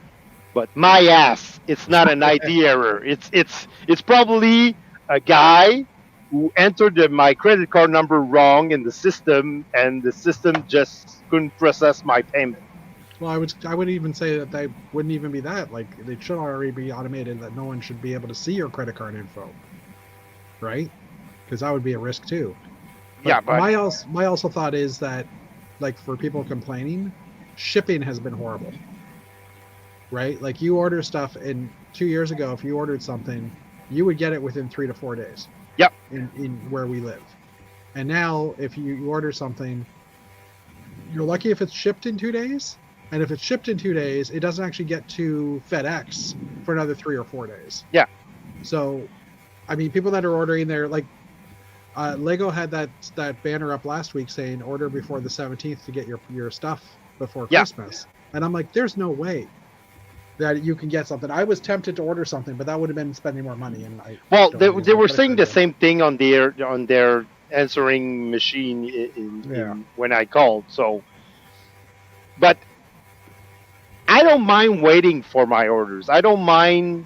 but my ass, it's not an IT error. It's probably a guy who entered my credit card number wrong in the system, and the system just couldn't process my payment. Well, I would even say that they wouldn't even be that. Like they should already be automated that no one should be able to see your credit card info, right? Because that would be a risk too. But my also thought is that, like, for people complaining, shipping has been horrible, right? Like you order stuff, and 2 years ago, if you ordered something, you would get it within 3 to 4 days. Yep. In where we live, and now if you order something, you're lucky if it's shipped in 2 days, and if it's shipped in 2 days, it doesn't actually get to FedEx for another 3 or 4 days. Yeah. So, I mean, people that are ordering their, like, Lego had that banner up last week saying order before the 17th to get your stuff before Christmas. And I'm like, there's no way that you can get something. I was tempted to order something, but that would have been spending more money. And they were saying the same thing on their answering machine when I called. So, but I don't mind waiting for my orders. I don't mind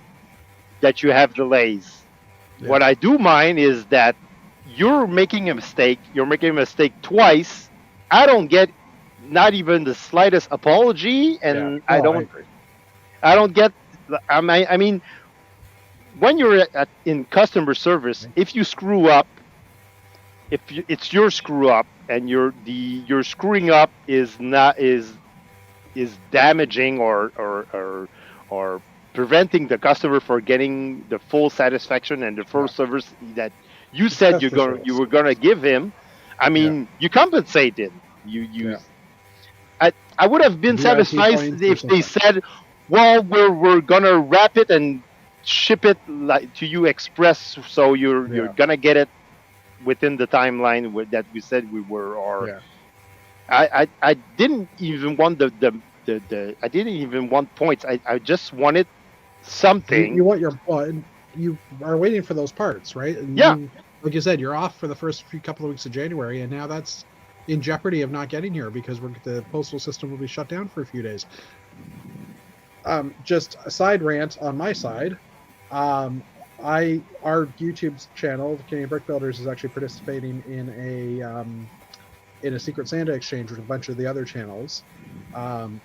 that you have delays. Yeah. What I do mind is that you're making a mistake. You're making a mistake twice. I don't get not even the slightest apology, and I don't get. I mean, when you're in customer service, if you screw up, it's your screw up, and you're screwing up is damaging or preventing the customer for getting the full satisfaction and the full service that you said you were gonna give him. I mean, you compensated. I would have been VIP satisfied points or if they something. said, "Well, we're gonna wrap it and ship it like to you express, so you're gonna get it within the timeline that we said we were." Or I didn't even want the I didn't even want points. I just wanted something. You want your you are waiting for those parts, right? And Yeah. like you said, you're off for the first couple of weeks of January, and now that's in jeopardy of not getting here because the postal system will be shut down for a few days. Just a side rant on my side. Our YouTube channel, the Canadian Brick Builders, is actually participating in a Secret Santa exchange with a bunch of the other channels.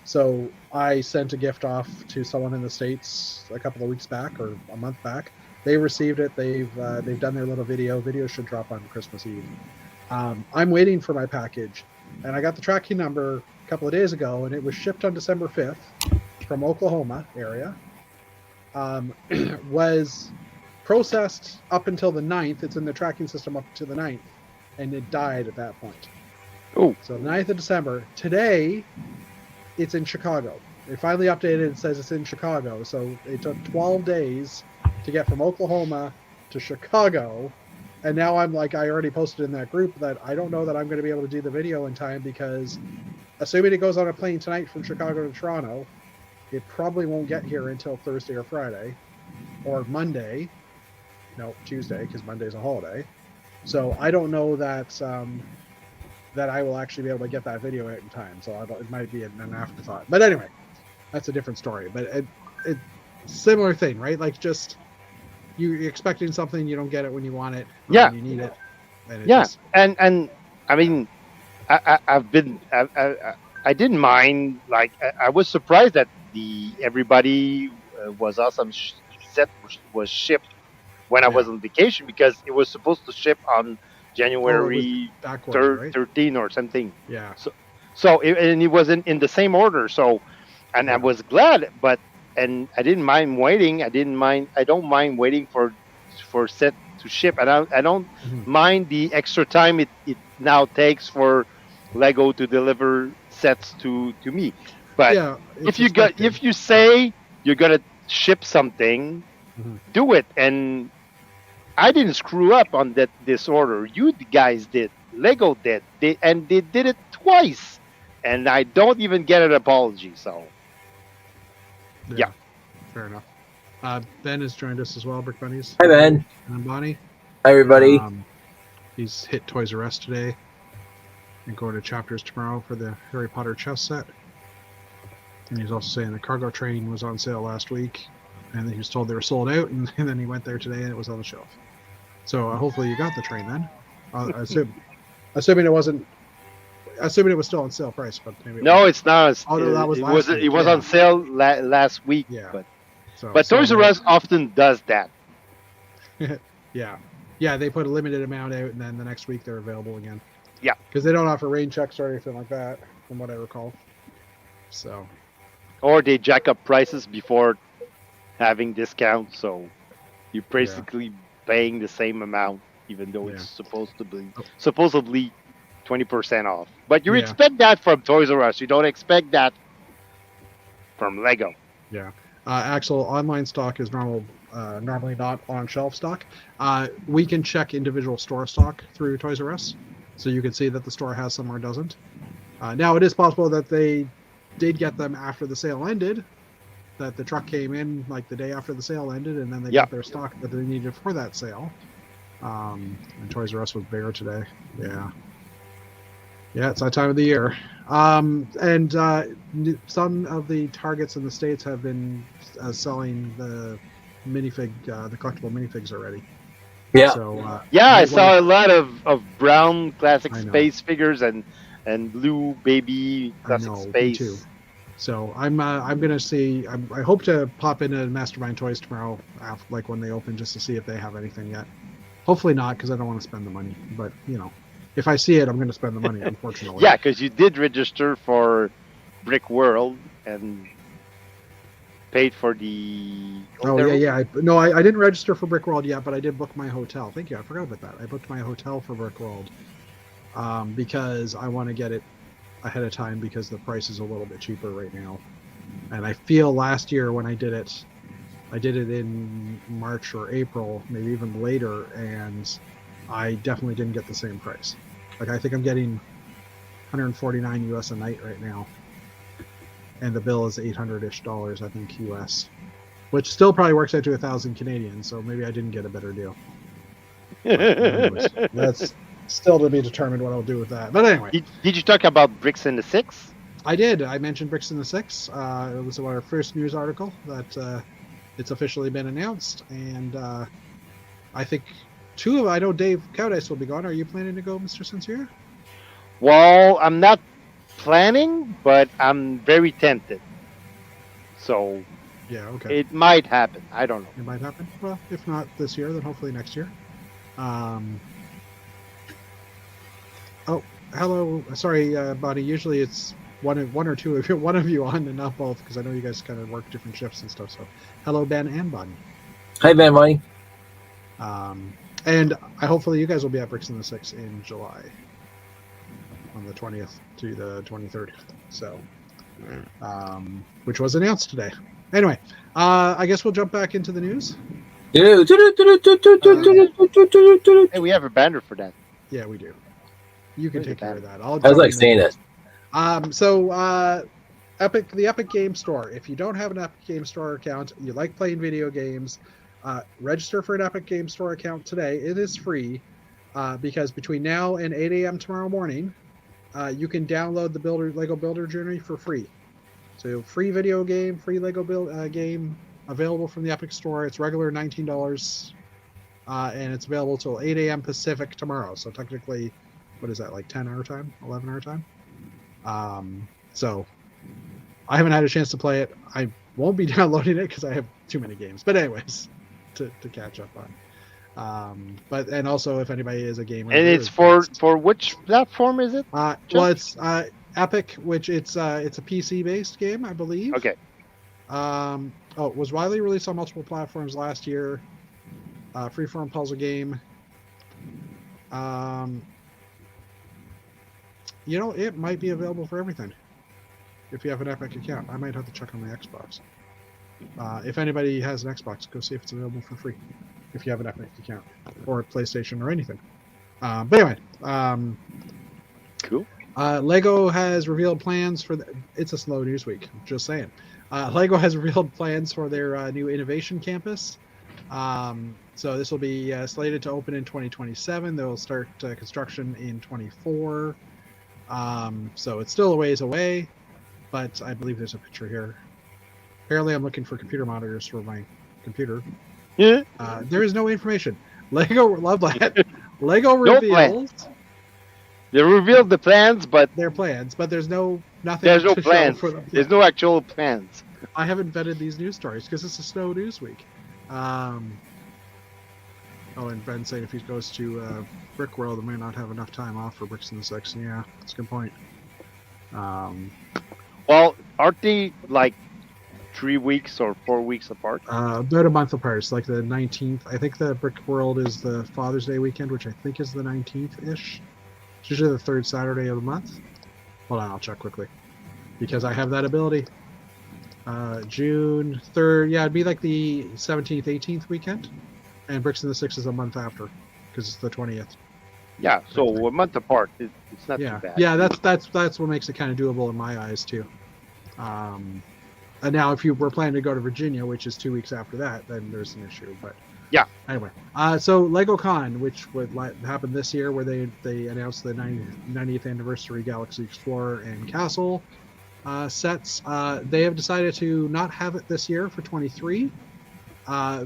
So I sent a gift off to someone in the States a couple of weeks back or a month back. They received it. They've done their little video. Video should drop on Christmas Eve. I'm waiting for my package, and I got the tracking number a couple of days ago, and it was shipped on December 5th from Oklahoma area. Was processed up until the 9th. It's in the tracking system up to the 9th, and it died at that point. Oh. So 9th of December. Today, it's in Chicago. They finally updated. It says it's in Chicago. So it took 12 days to get from Oklahoma to Chicago. And now I'm like, I already posted in that group that I don't know that I'm going to be able to do the video in time because assuming it goes on a plane tonight from Chicago to Toronto, it probably won't get here until Thursday or Friday or Monday. No, Tuesday, because Monday's a holiday. So I don't know that that I will actually be able to get that video out in time. So it might be an afterthought. But anyway, that's a different story. But it similar thing, right? Like just you're expecting something, you don't get it when you want it. Yeah, you need it. And and I mean, I didn't mind. Like I was surprised that everybody was awesome. Set was shipped when I was on vacation because it was supposed to ship on January 13 or something. Yeah. So it wasn't in the same order. So, and I was glad, and I didn't mind waiting. I don't mind waiting for set to ship. And I don't mind the extra time it now takes for Lego to deliver sets to me. But if you say you're gonna ship something, do it. And I didn't screw up on this order. You guys did. Lego did. They did it twice, and I don't even get an apology. So, yeah. Fair enough. Ben has joined us as well. Brick Bunnies. Hi, Ben. And Bonnie. Hi, everybody. He's hit Toys R Us today, and going to Chapters tomorrow for the Harry Potter chess set. And he's also saying the cargo train was on sale last week, and then he was told they were sold out, and then he went there today and it was on the shelf. So hopefully you got the train then. Assuming it wasn't. Assuming it was still on sale price, but maybe no, it's not. That was it was on sale last week. Yeah. But Toys R Us often does that. Yeah. They put a limited amount out, and then the next week they're available again. Yeah. Because they don't offer rain checks or anything like that, from what I recall. So. Or they jack up prices before having discounts, so you're basically paying the same amount, even though it's supposedly 20% off. But you expect that from Toys R Us. You don't expect that from Lego. Yeah. Axel, online stock is normally not on shelf stock. We can check individual store stock through Toys R Us, so you can see that the store has some or doesn't. Now, it is possible that they did get them after the sale ended, that the truck came in like the day after the sale ended, and then they got their stock that they needed for that sale. And Toys R Us was bare today. Yeah, it's that time of the year. And some of the Targets in the States have been selling the minifig, the collectible minifigs already. Yeah. So I saw a lot of brown classic space figures and blue baby classic space. Me too. So I'm gonna see. I hope to pop into Mastermind Toys tomorrow, like when they open, just to see if they have anything yet. Hopefully not, because I don't want to spend the money. But if I see it, I'm going to spend the money. Unfortunately. Yeah, because you did register for Brick World and paid for the Oh yeah. I didn't register for Brickworld yet, but I did book my hotel. Thank you. I forgot about that. I booked my hotel for Brickworld because I want to get it ahead of time because the price is a little bit cheaper right now. And I feel last year when I did it in March or April, maybe even later, and I definitely didn't get the same price. Like I think I'm getting 149 US a night right now, and the bill is $800-ish, I think, US, which still probably works out to 1,000 Canadian. So maybe I didn't get a better deal. But anyways, that's still to be determined what I'll do with that. But anyway, did you talk about Bricks in the Six? I did. I mentioned Bricks in the Six. It was our first news article that it's officially been announced, and I think I know Dave Cowdice will be gone. Are you planning to go, Mr. Sincere? Well, I'm not planning, but I'm very tempted. So yeah, okay. It might happen. I don't know. It might happen. Well, if not this year, then hopefully next year. Oh, hello. Sorry, Bonnie. Usually it's one or two of you, one of you on, and not both, because I know you guys kind of work different shifts and stuff. So, hello, Ben and Bonnie. Hi, Ben, Bonnie. And hopefully you guys will be at Bricks in the Six in July, on the 20th to the 23rd. So, which was announced today. Anyway, I guess we'll jump back into the news. Hey, we have a banner for that. Yeah, we do. You can take care of that. I was like saying it. So, the Epic Game Store. If you don't have an Epic Game Store account, you like playing video games, register for an Epic Game Store account today. It is free because between now and 8 a.m. tomorrow morning, you can download the Lego Builder Journey for free. So free video game, free Lego game available from the Epic Store. It's regular $19, and it's available till 8 a.m. Pacific tomorrow. So technically, what is that, like 10 our time, 11 our time? So I haven't had a chance to play it. I won't be downloading it because I have too many games. But anyways, to catch up on. And also if anybody is a gamer. And it's for which platform is it? Well, it's Epic, which it's a PC based game, I believe. Okay. It was widely released on multiple platforms last year. Freeform puzzle game. It might be available for everything if you have an Epic account. I might have to check on the Xbox. If anybody has an Xbox, go see if it's available for free if you have an Epic account, or a PlayStation or anything. But anyway, cool. Lego has revealed plans for it's a slow news week, just saying. Lego has revealed plans for their new innovation campus. So this will be slated to open in 2027. They'll start construction in 24. So it's still a ways away, but I believe there's a picture here. Apparently I'm looking for computer monitors for my computer. Yeah. There is no information. Lego, love that. Lego revealed. They revealed the plans, but their plans, but there's nothing. There's no plans. For them. There's no actual plans. I haven't vetted these news stories because it's a snow news week. And Ben's saying if he goes to Brick World, he might not have enough time off for Bricks in the Six. Yeah, that's a good point. Well, aren't they like 3 weeks or 4 weeks apart? About a month apart. It's like the 19th. I think the Brick World is the Father's Day weekend, which I think is the 19th-ish. It's usually the third Saturday of the month. Hold on, I'll check quickly. Because I have that ability. June 3rd. Yeah, it'd be like the 17th, 18th weekend. And Bricks in the Six is a month after. Because it's the 20th. Yeah, so a month apart. It's not too bad. Yeah, that's what makes it kind of doable in my eyes, too. And now if you were planning to go to Virginia, which is 2 weeks after that, then there's an issue. But yeah. Anyway, so LegoCon, which would happen this year, where they announced the 90th anniversary Galaxy Explorer and Castle sets. They have decided to not have it this year for 23.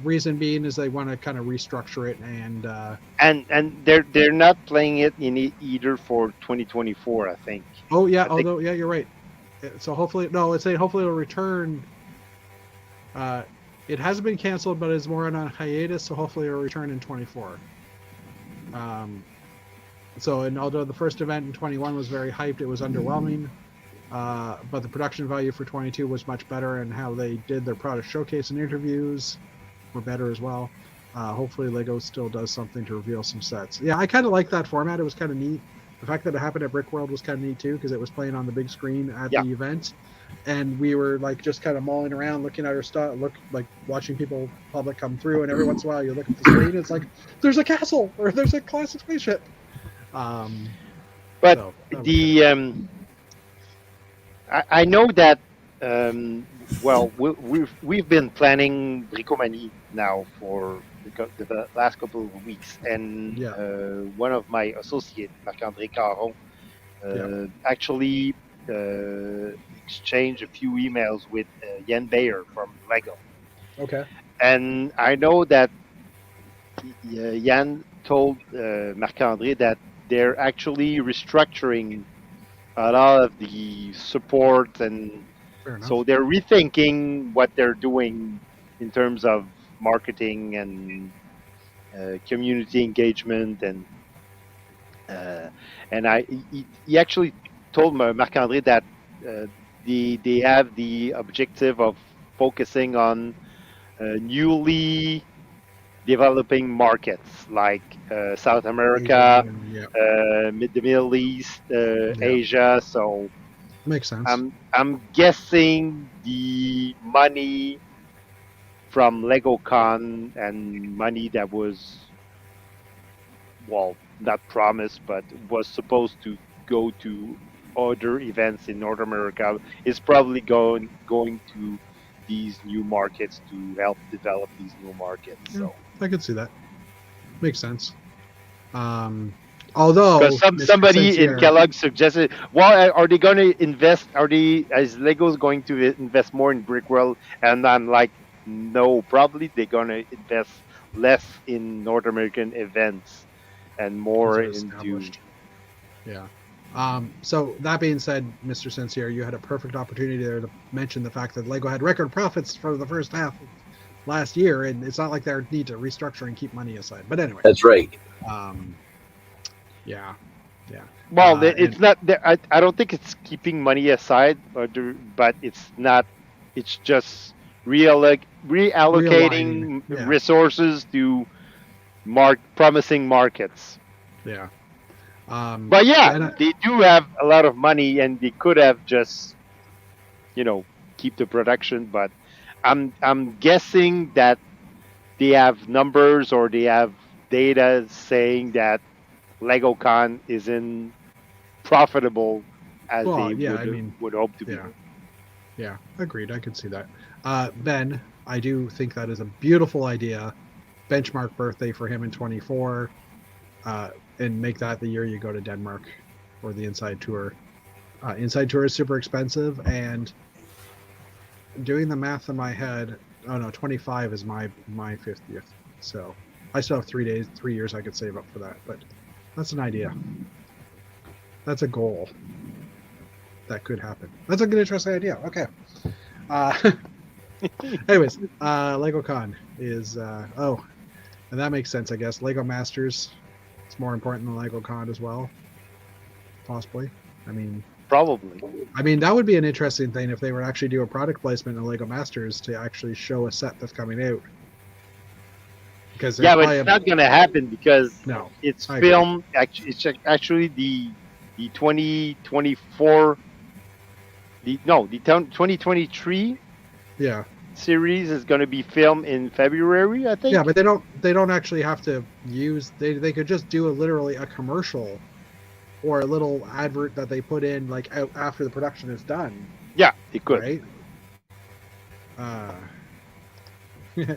Reason being is they want to kind of restructure it and they're not playing it in either for 2024, I think. Oh yeah, yeah, you're right. So hopefully it'll return. It hasn't been canceled, but it's more on a hiatus, so hopefully it'll return in 24. So, and although the first event in 21 was very hyped, it was underwhelming. But the production value for 22 was much better, and how they did their product showcase and interviews were better as well. Hopefully, Lego still does something to reveal some sets. Yeah, I kind of like that format. It was kind of neat. The fact that it happened at Brickworld was kind of neat too, because it was playing on the big screen at Yeah. the event, and we were like just kind of mulling around, looking at our stuff, like watching people public come through, and every once in a while you look at the screen, and it's like there's a castle or there's a classic spaceship. But So, that was the I know that well we've been planning Bricomanie now for the last couple of weeks, and Yeah. one of my associates, Marc-André Caron, actually exchanged a few emails with Jan Bayer from Lego. okay. And I know that Jan told Marc-André that they're actually restructuring a lot of the support, and Fair enough. so they're rethinking what they're doing in terms of marketing and community engagement, and he actually told Marc-André that they have the objective of focusing on newly developing markets like South America, Yeah, the Middle East, Asia. So makes sense. I'm guessing the money from LegoCon and money that was, well, not promised, but was supposed to go to other events in North America is probably going to these new markets to help develop these new markets. So I could see that. Makes sense. Although because Mr. somebody in Sincere- Kellogg suggested, well, are they going to invest? Is Lego's going to invest more in Brickworld? And I'm like, no, probably they're going to invest less in North American events and more they're into. established. Yeah. So that being said, Mr. Sincere, you had a perfect opportunity there to mention the fact that Lego had record profits for the first half of last year, and it's not like they need to restructure and keep money aside. But anyway, That's right. Yeah. Well, it's and- not. I don't think it's keeping money aside, but it's not. It's just reallocating Realigning, yeah. resources to promising markets. Yeah. But yeah, and they do have a lot of money, and they could have just, keep the production. But I'm guessing that they have numbers or they have data saying that LegoCon isn't profitable as Well, they yeah, I mean, would hope to be. Yeah, agreed. I could see that. Ben, I do think that is a beautiful idea. Benchmark birthday for him in 24, and make that the year you go to Denmark or the Inside Tour. Inside Tour is super expensive, and doing the math in my head, 25 is my 50th. So I still have 3 years I could save up for that, but that's an idea. That's a goal. That could happen. That's a good, interesting idea. Okay. Anyways, LegoCon is and that makes sense, I guess. Lego Masters, it's more important than LegoCon as well, possibly. Probably. That would be an interesting thing if they were actually do a product placement in Lego Masters to actually show a set that's coming out. Because Yeah, but it's not going to happen because no, it's I agree. film. It's actually the 2024. The 2023 Yeah. series is going to be filmed in February, I think. Yeah, but they don't actually have to use. They could just do literally a commercial or a little advert that they put in like out after the production is done. Yeah, they could. Right? Yeah,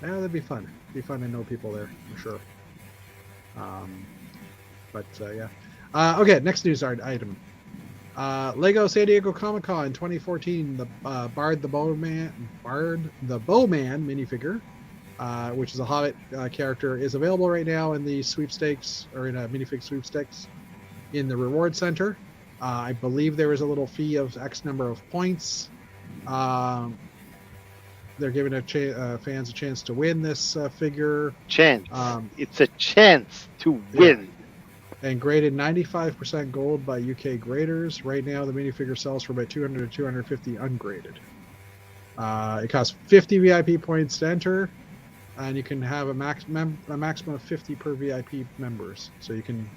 that'd be fun. It'd be fun to know people there for sure. Yeah. Okay, next news item. Lego San Diego Comic-Con 2014, the Bard the Bowman minifigure, which is a Hobbit character, is available right now in the sweepstakes, or in a minifig sweepstakes in the reward center. I believe there is a little fee of X number of points. They're giving fans a chance to win this figure. Chance. Um, It's a chance to win. and graded 95% gold by UK graders. Right now, the minifigure sells for about 200 to 250 ungraded. It costs 50 VIP points to enter, and you can have a maximum of 50 per VIP members. So you can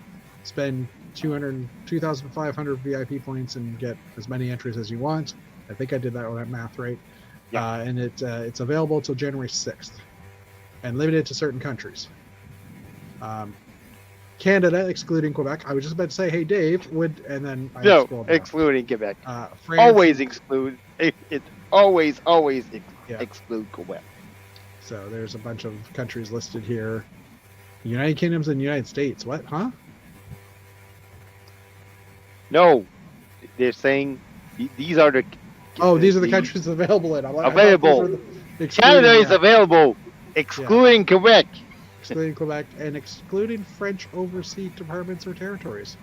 spend 2,500 VIP points and get as many entries as you want. I think I did that math right. Yeah. And it's available until January 6th, and limited to certain countries. Canada, excluding Quebec. I was just about to say, hey, Dave, and then I No, scrolled down. excluding Quebec. France, Always exclude. It always Yeah. exclude Quebec. So there's a bunch of countries listed here. United Kingdoms and United States. What? Huh? No, they're saying these are the. Oh, these are the countries available in. Available. Canada is available, excluding Quebec. Excluding Quebec and excluding French overseas departments or territories.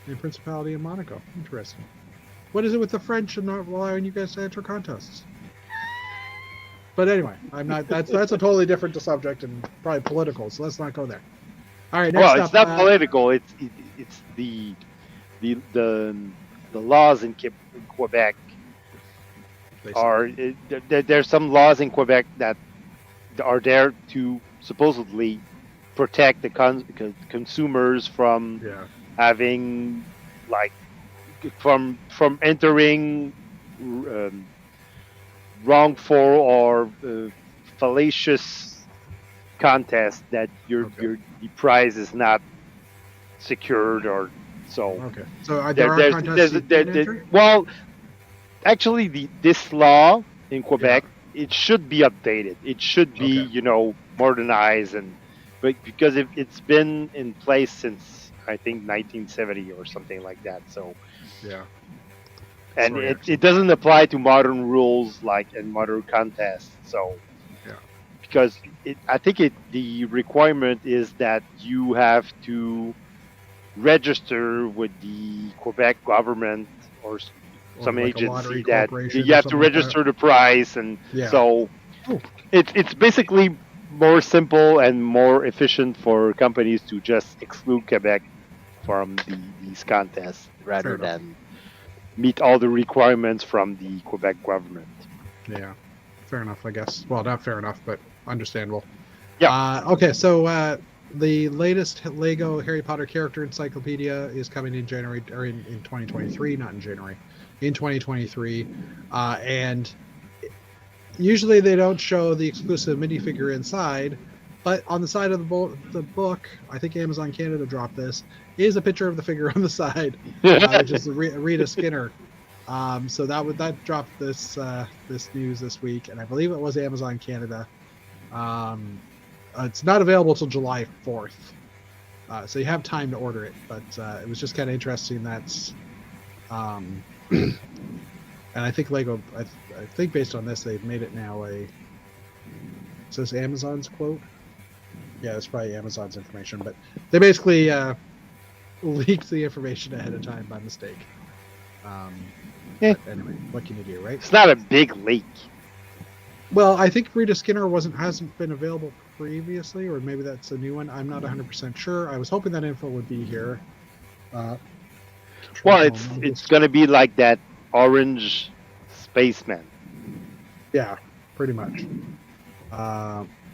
And Principality of Monaco. Interesting. What is it with the French and not allowing you guys to enter contests? But anyway, I'm not. That's a totally different subject and probably political. So let's not go there. All right. Next Well, it's up, not political. It's the laws in Quebec are. There's some laws in Quebec that are there to supposedly protect the consumers from having from entering wrongful or fallacious contest that the prize is not secured or so. Okay. So there are contests. Well, actually, this law in Quebec it should be updated. It should be modernized but because it's been in place since I think 1970 or something like that. So and it doesn't apply to modern rules in modern contests. So because I think the requirement is that you have to register with the Quebec government or some agency that you have to register the price, and so it's basically more simple and more efficient for companies to just exclude Quebec from these contests rather than meet all the requirements from the Quebec government. Yeah, fair enough, I guess. Well, not fair enough, but understandable. Yeah. Okay, so the latest Lego Harry Potter character encyclopedia is coming in January, or in 2023, not in January, in 2023, and usually they don't show the exclusive minifigure inside, but on the side of the book, I think Amazon Canada dropped this, is a picture of the figure on the side, which is Rita Skinner. So that dropped this news this week, and I believe it was Amazon Canada. It's not available till July 4th, so you have time to order it. But it was just kind of interesting. That's and I think Lego. I think based on this, they've made it now a. Is this Amazon's quote? Yeah, it's probably Amazon's information, but they basically leaked the information ahead of time by mistake. But anyway, what can you do, right? It's not a big leak. Well, I think Rita Skinner hasn't been available previously, or maybe that's a new one. I'm not 100% sure. I was hoping that info would be here. Well, it's going to be like that orange spaceman. Yeah, pretty much.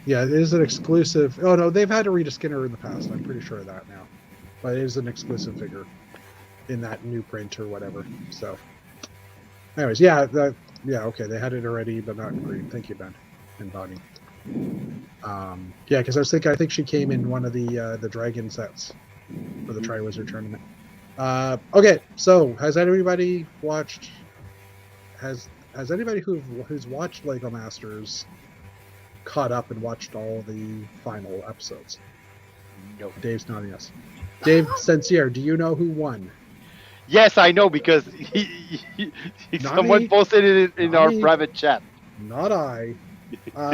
Yeah, it is an exclusive. Oh no, they've had a Rita Skinner in the past. I'm pretty sure of that now, but it is an exclusive figure in that new print or whatever. So, anyways, yeah, okay, they had it already, but not in green. Thank you, Ben and Bonnie. Yeah, because I think she came in one of the dragon sets for the Triwizard tournament. Okay, so has anybody watched? Has anybody who's watched Lego Masters caught up and watched all the final episodes? No. Dave's nodding yes. Dave Sensier, do you know who won? Yes, I know because someone posted it in our private chat. Not I.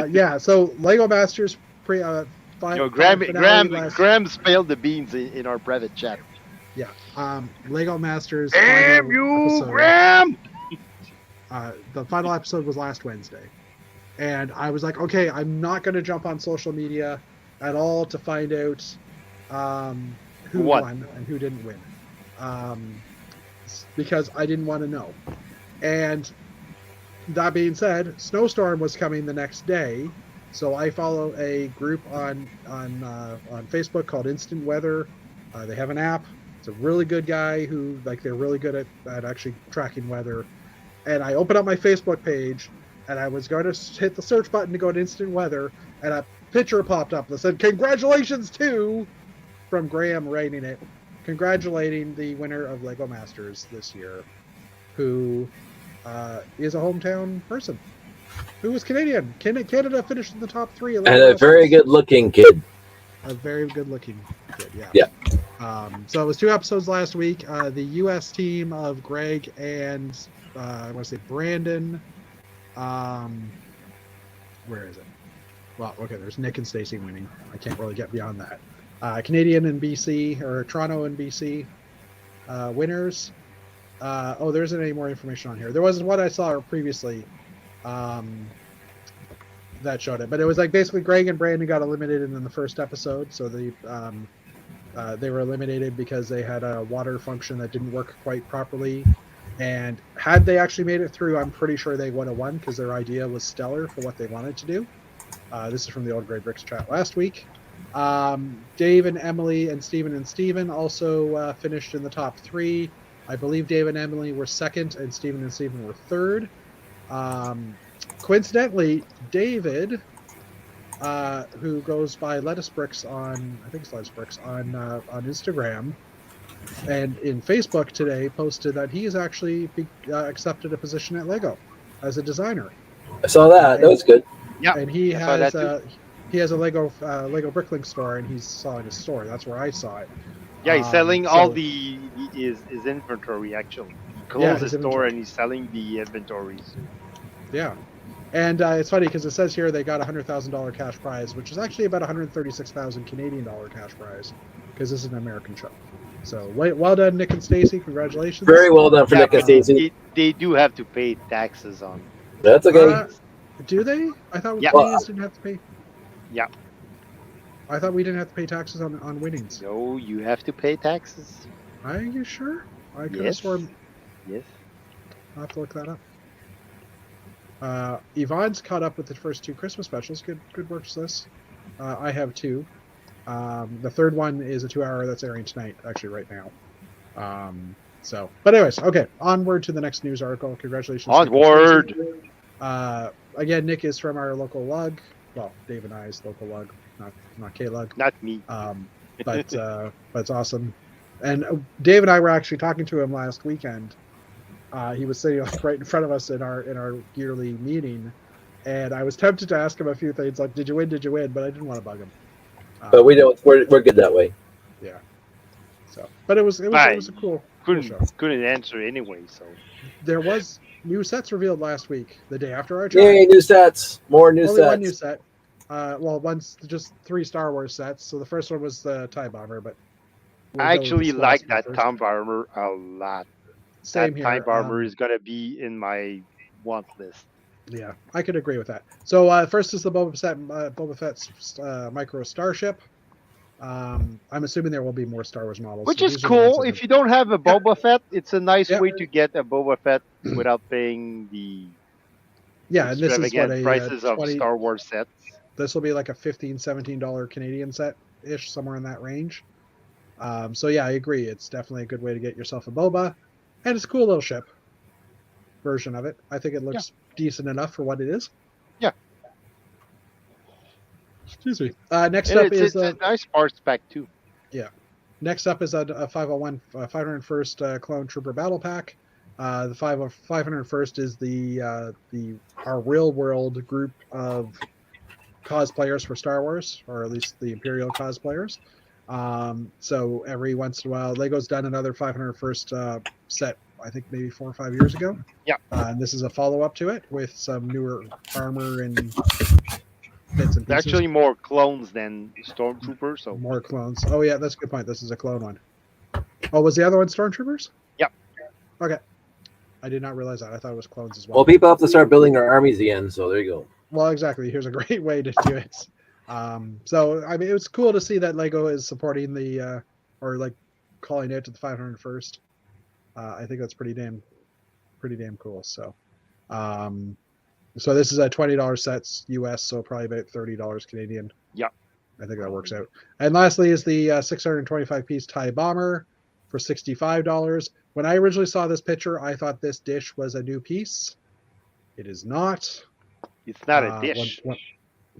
Yeah, so Lego Masters Graham spilled the beans in our private chat. Yeah. Lego Masters. Damn you, Graham! The final episode was last Wednesday. And I was like, okay, I'm not going to jump on social media at all to find out who won and who didn't win, because I didn't want to know. And that being said, Snowstorm was coming the next day, so I follow a group on Facebook called Instant Weather. They have an app. It's a really good guy who, like, they're really good at actually tracking weather. And I opened up my Facebook page, and I was going to hit the search button to go to Instant Weather, and a picture popped up that said, "Congratulations to," from Graham writing it, congratulating the winner of Lego Masters this year, who is a hometown person, who was Canadian. Canada finished in the top 3. And a very good-looking kid. A very good-looking kid, yeah. Yeah. So it was 2 episodes last week. The U.S. team of Greg and I want to say Brandon. Where is it? Well, okay, there's Nick and Stacy winning. I can't really get beyond that. Canadian and BC, or Toronto and BC winners. There isn't any more information on here. There was what I saw previously that showed it, but it was like basically Greg and Brandon got eliminated in the first episode, so they were eliminated because they had a water function that didn't work quite properly. And had they actually made it through, I'm pretty sure they would have won, because their idea was stellar for what they wanted to do. This is from the Old Grey Bricks chat last week. Dave and Emily and Steven also finished in the top 3. I believe Dave and Emily were second, and Steven were third. Coincidentally, David, who goes by Lettuce Bricks on, I think it's Lettuce Bricks on Instagram, and in Facebook today, posted that he has actually accepted a position at Lego as a designer. I saw that. That was good. Yeah, and he has a Lego Bricklink store, and he's selling his store. That's where I saw it. Yeah, he's selling all his inventory, actually. He closed his store and he's selling the inventories. Yeah. And it's funny because it says here they got a $100,000 cash prize, which is actually about 136,000 Canadian dollar cash prize, because this is an American show. So well done, Nick and Stacy. Congratulations. Very well done for Nick and Stacy. They do have to pay taxes on. That's okay. Do they? I thought Canadians didn't have to pay. Yeah. I thought we didn't have to pay taxes on winnings. No, you have to pay taxes. Are you sure? I could have sworn. Yes. I'll have to look that up. Yvonne's caught up with the first 2 Christmas specials. Good work, sis. I have 2. The third one is a 2-hour that's airing tonight, actually right now. But anyways, okay. Onward to the next news article. Congratulations. Onward. Again, Nick is from our local lug. Well, Dave and I's local lug, not K-Lug. Not me. But it's awesome. And Dave and I were actually talking to him last weekend. He was sitting right in front of us in our yearly meeting, and I was tempted to ask him a few things like, "Did you win? Did you win?" But I didn't want to bug him. But we don't. We're good that way. Yeah. So, but it was a cool. Couldn't answer anyway. So there was new sets revealed last week, the day after our chat. Yay, new sets! More new Only sets. one new set. One's just 3 Star Wars sets. So the first one was the TIE Bomber, but I actually like that TIE Bomber a lot. Same that here. TIE Bomber is gonna be in my want list. Yeah, I could agree with that. So first is the Boba Fett's micro starship. I'm assuming there will be more Star Wars models. Which is cool. If you don't have a Boba Fett, it's a nice way to get a Boba Fett without paying the and this is what prices of Star Wars sets. This will be like a $15-17 Canadian set-ish, somewhere in that range. So yeah, I agree. It's definitely a good way to get yourself a Boba. And it's a cool little ship version of it. I think it looks decent enough for what it is. Yeah. Excuse me. Next up is a nice parts pack too. Yeah. Next up is a 501st Clone Trooper Battle Pack. The 501st is our real world group of cosplayers for Star Wars, or at least the Imperial cosplayers. So every once in a while, Lego's done another 501st set, I think maybe 4 or 5 years ago. Yeah. And this is a follow-up to it with some newer armor and bits and pieces. Actually more clones than Stormtroopers. So more clones. Oh yeah, that's a good point. This is a clone one. Oh, was the other one Stormtroopers? Yep. Okay. I did not realize that. I thought it was clones as well. Well, people have to start building their armies again, so there you go. Well, exactly. Here's a great way to do it. So, I mean, it was cool to see that Lego is supporting or like calling out to the 501st. I think that's pretty damn cool. So, so this is a $20 sets US, so probably about $30 Canadian. Yeah. I think that works out. And lastly is the 625 piece Thai bomber for $65. When I originally saw this picture, I thought this dish was a new piece. It is not. It's not a dish.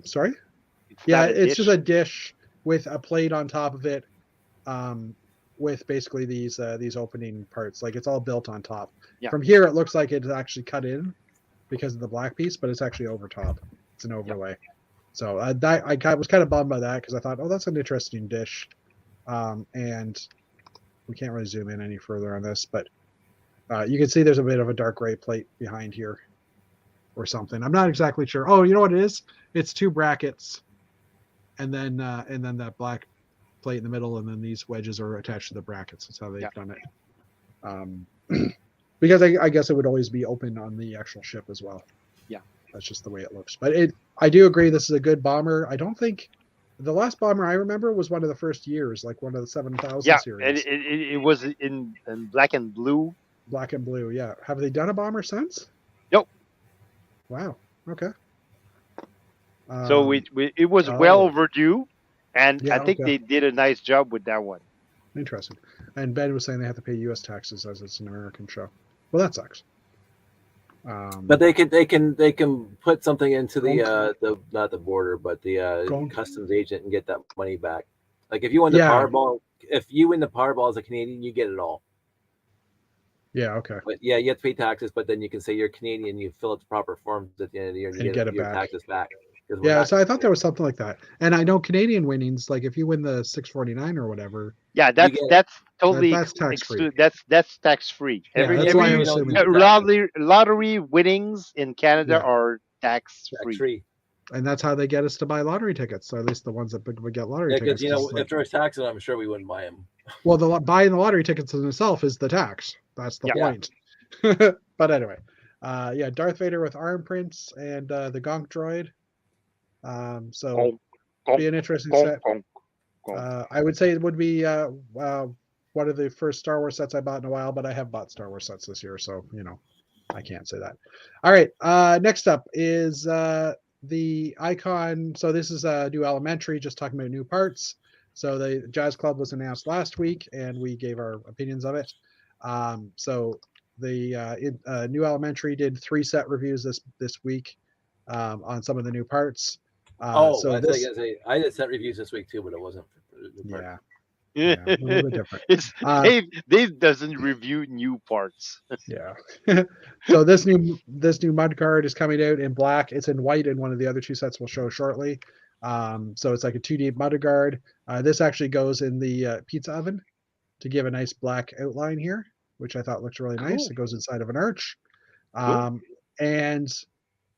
Sorry? It's Yeah, not a it's dish. just a dish with a plate on top of it, with basically these opening parts. Like it's all built on top. Yeah. From here, it looks like it's actually cut in because of the black piece, but it's actually over top. It's an overlay. Yep. So I was kind of bummed by that because I thought, oh, that's an interesting dish. And we can't really zoom in any further on this, but you can see there's a bit of a dark gray plate behind here or something. I'm not exactly sure. Oh, you know what it is? It's two brackets and then that black plate in the middle, and then these wedges are attached to the brackets. That's how they've done it. Because I guess it would always be open on the actual ship as well. Yeah. That's just the way it looks. But I do agree this is a good bomber. I don't think the last bomber I remember was one of the first years, like one of the 7000 series. Yeah, it was in black and blue. Black and blue, yeah. Have they done a bomber since? Nope. Wow. Okay. So it was well overdue, and I think they did a nice job with that one. Interesting. And Ben was saying they have to pay U.S. taxes as it's an American show. Well, that sucks. But they can put something into the not the border, but the customs agent and get that money back. Like if you win the Powerball, as a Canadian, you get it all. Yeah. Okay. But yeah, you have to pay taxes, but then you can say you're Canadian. You fill out the proper forms at the end of the year, and you get your taxes back. Yeah, so I thought there was something like that, and I know Canadian winnings, like if you win the 649 or whatever. Yeah, that's totally that's tax free. That's tax free. Yeah, every lottery winnings in Canada are tax free. And that's how they get us to buy lottery tickets. So at least the ones that get lottery tickets. If there was taxes, I'm sure we wouldn't buy them. Well, buying the lottery tickets in itself is the tax. That's the point. But anyway, Darth Vader with arm prints and the Gonk droid. So be an interesting set. I would say it would be one of the first Star Wars sets I bought in a while, but I have bought Star Wars sets this year, so I can't say that. All right, next up is the Icon. So this is a new Elementary, just talking about new parts. So the Jazz Club was announced last week, and we gave our opinions of it. So the new Elementary did 3 set reviews this week on some of the new parts. I did set reviews this week too, but it wasn't. Yeah, a little bit different. Dave doesn't review new parts. Yeah. So this new mud card is coming out in black. It's in white in one of the other 2 sets we'll show shortly. So it's like a 2D mud guard. This actually goes in the pizza oven to give a nice black outline here, which I thought looks really nice. It goes inside of an arch. And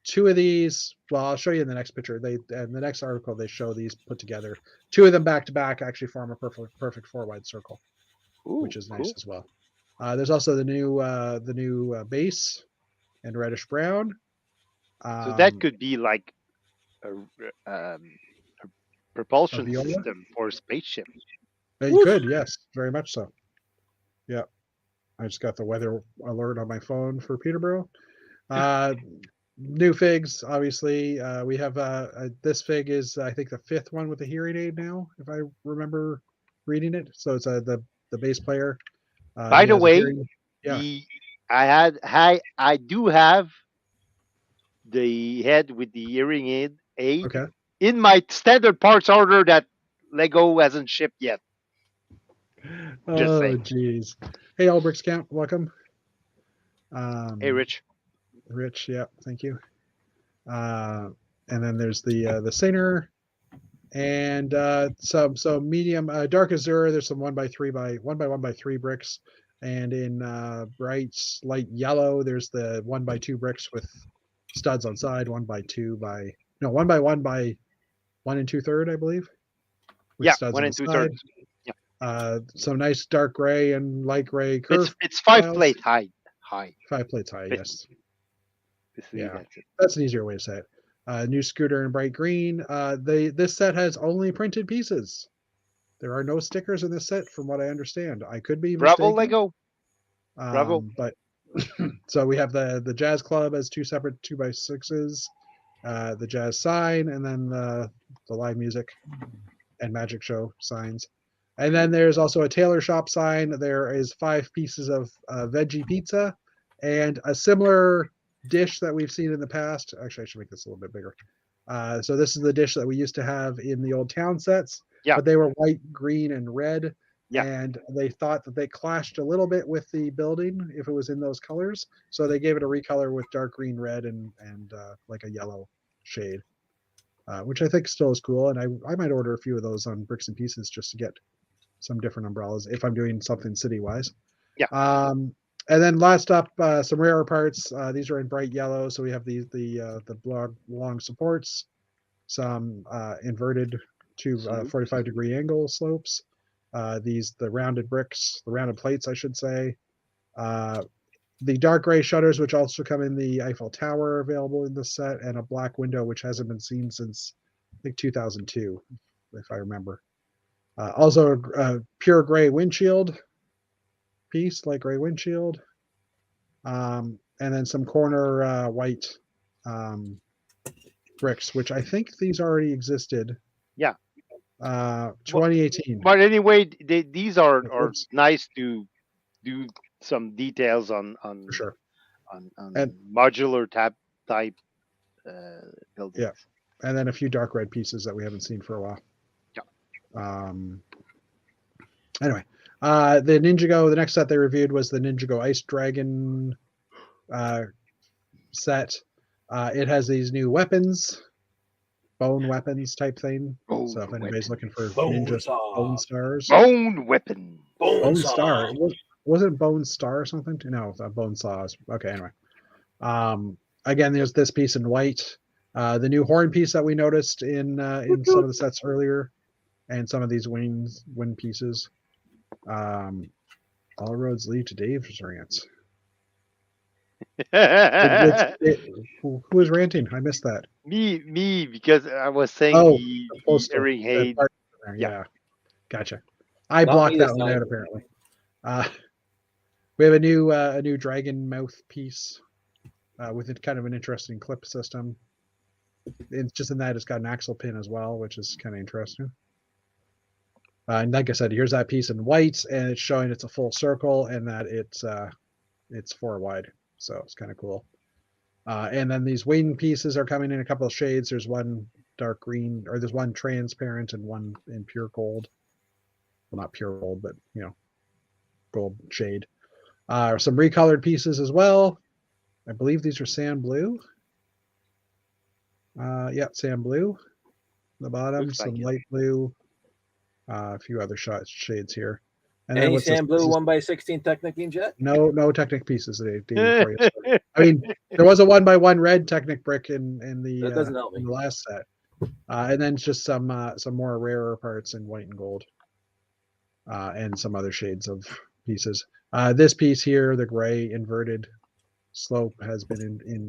2 of these, well, I'll show you in the next picture. In the next article, they show these put together. 2 of them back to back actually form a perfect 4-wide circle, which is nice as well. There's also the new base in reddish brown. So that could be like a propulsion system for a spaceship. It could, yes, very much so. Yeah, I just got the weather alert on my phone for Peterborough. New figs, obviously. We have this fig is I think the 5th one with the hearing aid now, if I remember reading it. So it's the bass player. By the way, I do have the head with the hearing aid in my standard parts order that Lego hasn't shipped yet. Oh, jeez. Hey, Albricks Camp, welcome. Hey, Rich. Rich, yeah, thank you. And then there's the singer, and some medium dark azure. There's some 1x1x3 bricks, and in bright light yellow, there's the 1x2 bricks with studs on side. 1x1 by 1 2/3, I believe. Yeah, 1 2/3. Yeah. Some nice dark gray and light gray curve. It's 5 plate high. 5 plates high, yes. Yeah, that's an easier way to say it. New scooter in bright green. This set has only printed pieces. There are no stickers in this set, from what I understand. I could be Bravo, mistaken. Lego. Bravo. But so we have the Jazz Club as 2 separate 2x6s, the Jazz sign, and then the live music and magic show signs. And then there's also a tailor shop sign. There is 5 pieces of veggie pizza and a similar dish that we've seen in the past. Actually, I should make this a little bit bigger. So this is the dish that we used to have in the old town sets, but they were white, green, and red. Yeah. And they thought that they clashed a little bit with the building if it was in those colors. So they gave it a recolor with dark green, red, and like a yellow shade, which I think still is cool. And I might order a few of those on Bricks and Pieces just to get some different umbrellas if I'm doing something city-wise. Yeah. And then last up, some rarer parts. These are in bright yellow. So we have the long supports, some inverted to 45-degree angle slopes. The rounded bricks, the rounded plates, I should say. The dark gray shutters, which also come in the Eiffel Tower, available in this set, and a black window, which hasn't been seen since, I think, 2002, if I remember. Also, a pure gray windshield piece, light gray windshield. And then some corner white bricks, which I think these already existed. Yeah. 2018. But anyway, these are nice to do some details on For sure. on And modular type buildings. Yeah, and then a few dark red pieces that we haven't seen for a while. Yeah. Anyway, the Ninjago. The next set they reviewed was the Ninjago Ice Dragon set. It has these new weapons, bone weapons type thing. So if anybody's looking for ninja bone stars, bone weapon, bone star. Wasn't Bone Star or something? No, Bone Saws. Okay, anyway. Again, there's this piece in white. The new horn piece that we noticed in some of the sets earlier, and some of these wing pieces. All roads lead to Dave's rants. Who was ranting? I missed that. Me, because I was saying the Earring Haid. Yeah, gotcha. I blocked that one out apparently. We have a new dragon mouth piece with it kind of an interesting clip system. It's just in that it's got an axle pin as well, which is kind of interesting. And like I said, here's that piece in white, and it's showing it's a full circle and that it's 4 wide, so it's kind of cool. And then these wing pieces are coming in a couple of shades. There's one dark green, or there's one transparent and one in pure gold. Well, not pure gold, but gold shade. Some recolored pieces as well. I believe these are sand blue. Yeah, sand blue. The bottom, Looks some like light blue. A few other shades here. And any sand blue 1x16 Technic jet? No Technic pieces today. I mean, there was a 1x1 red Technic brick in the that doesn't help me. in the last set, and then just some more rarer parts in white and gold, and some other shades of pieces. This piece here, the gray inverted slope, has been in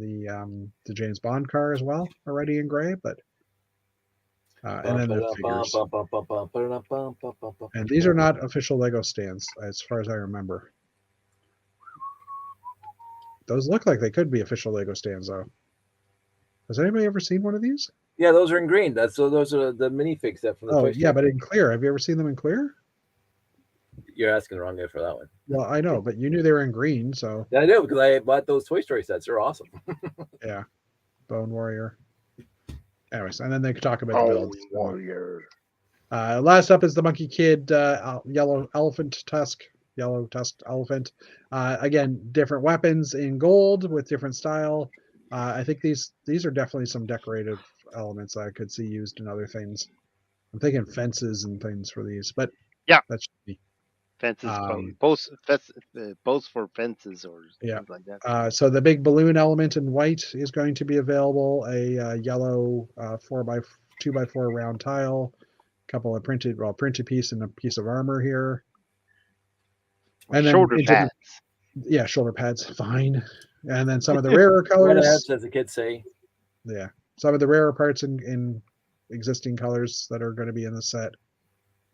the James Bond car as well, already in gray, but and then the figures. And these are not official Lego stands, as far as I remember. Those look like they could be official Lego stands, though. Has anybody ever seen one of these? Yeah, those are in green. Those are the minifig set from the Toy Story. Yeah, but in clear. Have you ever seen them in clear? You're asking the wrong guy for that one. Well, I know, but you knew they were in green, so. Yeah, I do, because I bought those Toy Story sets. They're awesome. Yeah. Bone Warrior. Anyways, and then they could talk about the builds. Warrior. Last up is the Monkey Kid yellow tusked elephant. Again, different weapons in gold with different style. I think these are definitely some decorative elements I could see used in other things. I'm thinking fences and things for these, but yeah, that should be fences, both for fences or things like that. So the big balloon element in white is going to be available. A yellow 2x4 round tile, a couple of printed piece and a piece of armor here, and shoulder pads. Shoulder pads, fine. And then some of the rarer colors, as the kids say. Yeah, some of the rarer parts in existing colors that are going to be in the set.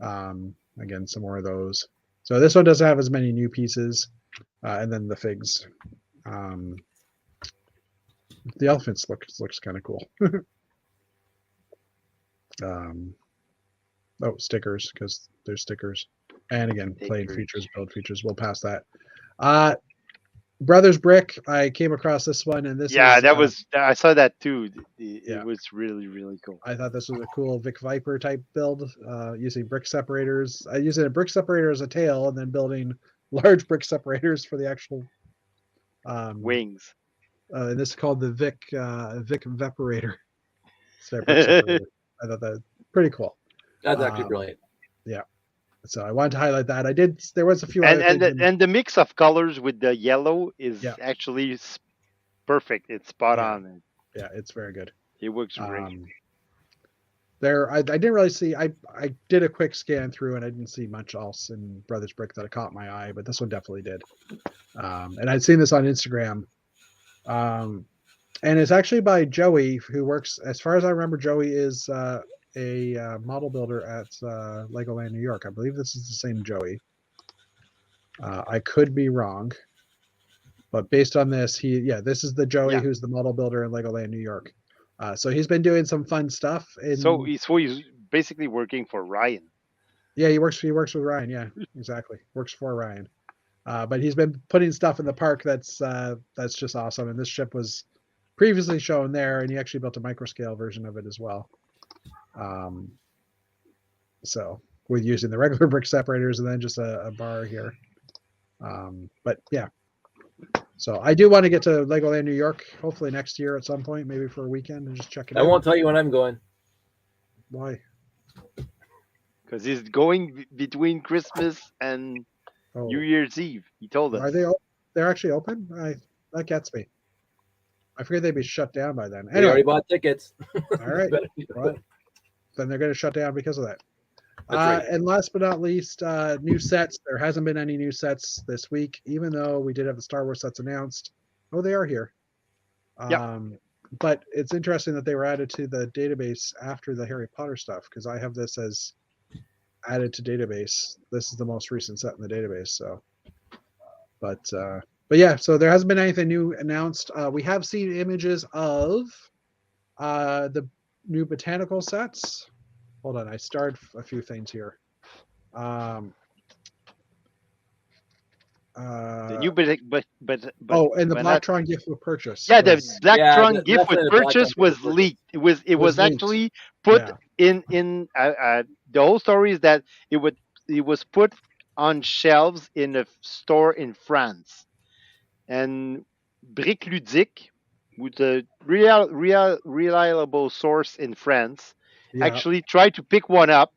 Again, some more of those. So this one doesn't have as many new pieces, and then the figs. The elephants looks kind of cool. Oh, stickers, because there's stickers. And again, playing features, build features. We'll pass that. Brothers Brick, I came across this one, and this Yeah, is, that was I saw that too. It yeah. was really, really cool. I thought this was a cool Vic Viper type build, using brick separators. Using a brick separator as a tail, and then building large brick separators for the actual Wings. And this is called the Vic Evaporator. Brick separator. I thought that was pretty cool. That's actually brilliant. Yeah. So I wanted to highlight that. I did. There was a few And other things. and the mix of colors with the yellow is Yeah. actually perfect. It's spot Yeah. on. Yeah, it's very good. It works great. I didn't really see. I did a quick scan through, and I didn't see much else in Brothers Brick that caught my eye, but this one definitely did. And I'd seen this on Instagram. And it's actually by Joey, who works, as far as I remember, Joey is a model builder at Legoland New York. I believe this is the same Joey. I could be wrong, but based on this, this is the Joey who's the model builder in Legoland New York. So he's been doing some fun stuff. So he's basically working for Ryan. Yeah, he works with Ryan. Yeah, exactly. Works for Ryan. But he's been putting stuff in the park that's just awesome. And this ship was previously shown there, and he actually built a microscale version of it as well. So with using the regular brick separators and then just a bar here. But yeah. So I do want to get to Legoland New York, hopefully next year at some point, maybe for a weekend, and just check it out. I won't tell you when I'm going. Why? Because he's going between Christmas and New Year's Eve. He told us. Are they? They're actually open? That gets me. I figured they'd be shut down by then. Anyway, we already bought tickets. All right. Well, then they're going to shut down because of that. Right. And last but not least, new sets. There hasn't been any new sets this week, even though we did have the Star Wars sets announced. Oh, they are here. But it's interesting that they were added to the database after the Harry Potter stuff, because I have this as added to database. This is the most recent set in the database. So, but yeah, so there hasn't been anything new announced. We have seen images of the new botanical sets. Hold on, I starred a few things here. The new and the Blacktron gift with purchase. Yeah, the Blacktron gift with purchase was leaked. It was actually put in the whole story is that it was put on shelves in a store in France, and Brick Ludique, with a reliable source in France, actually tried to pick one up.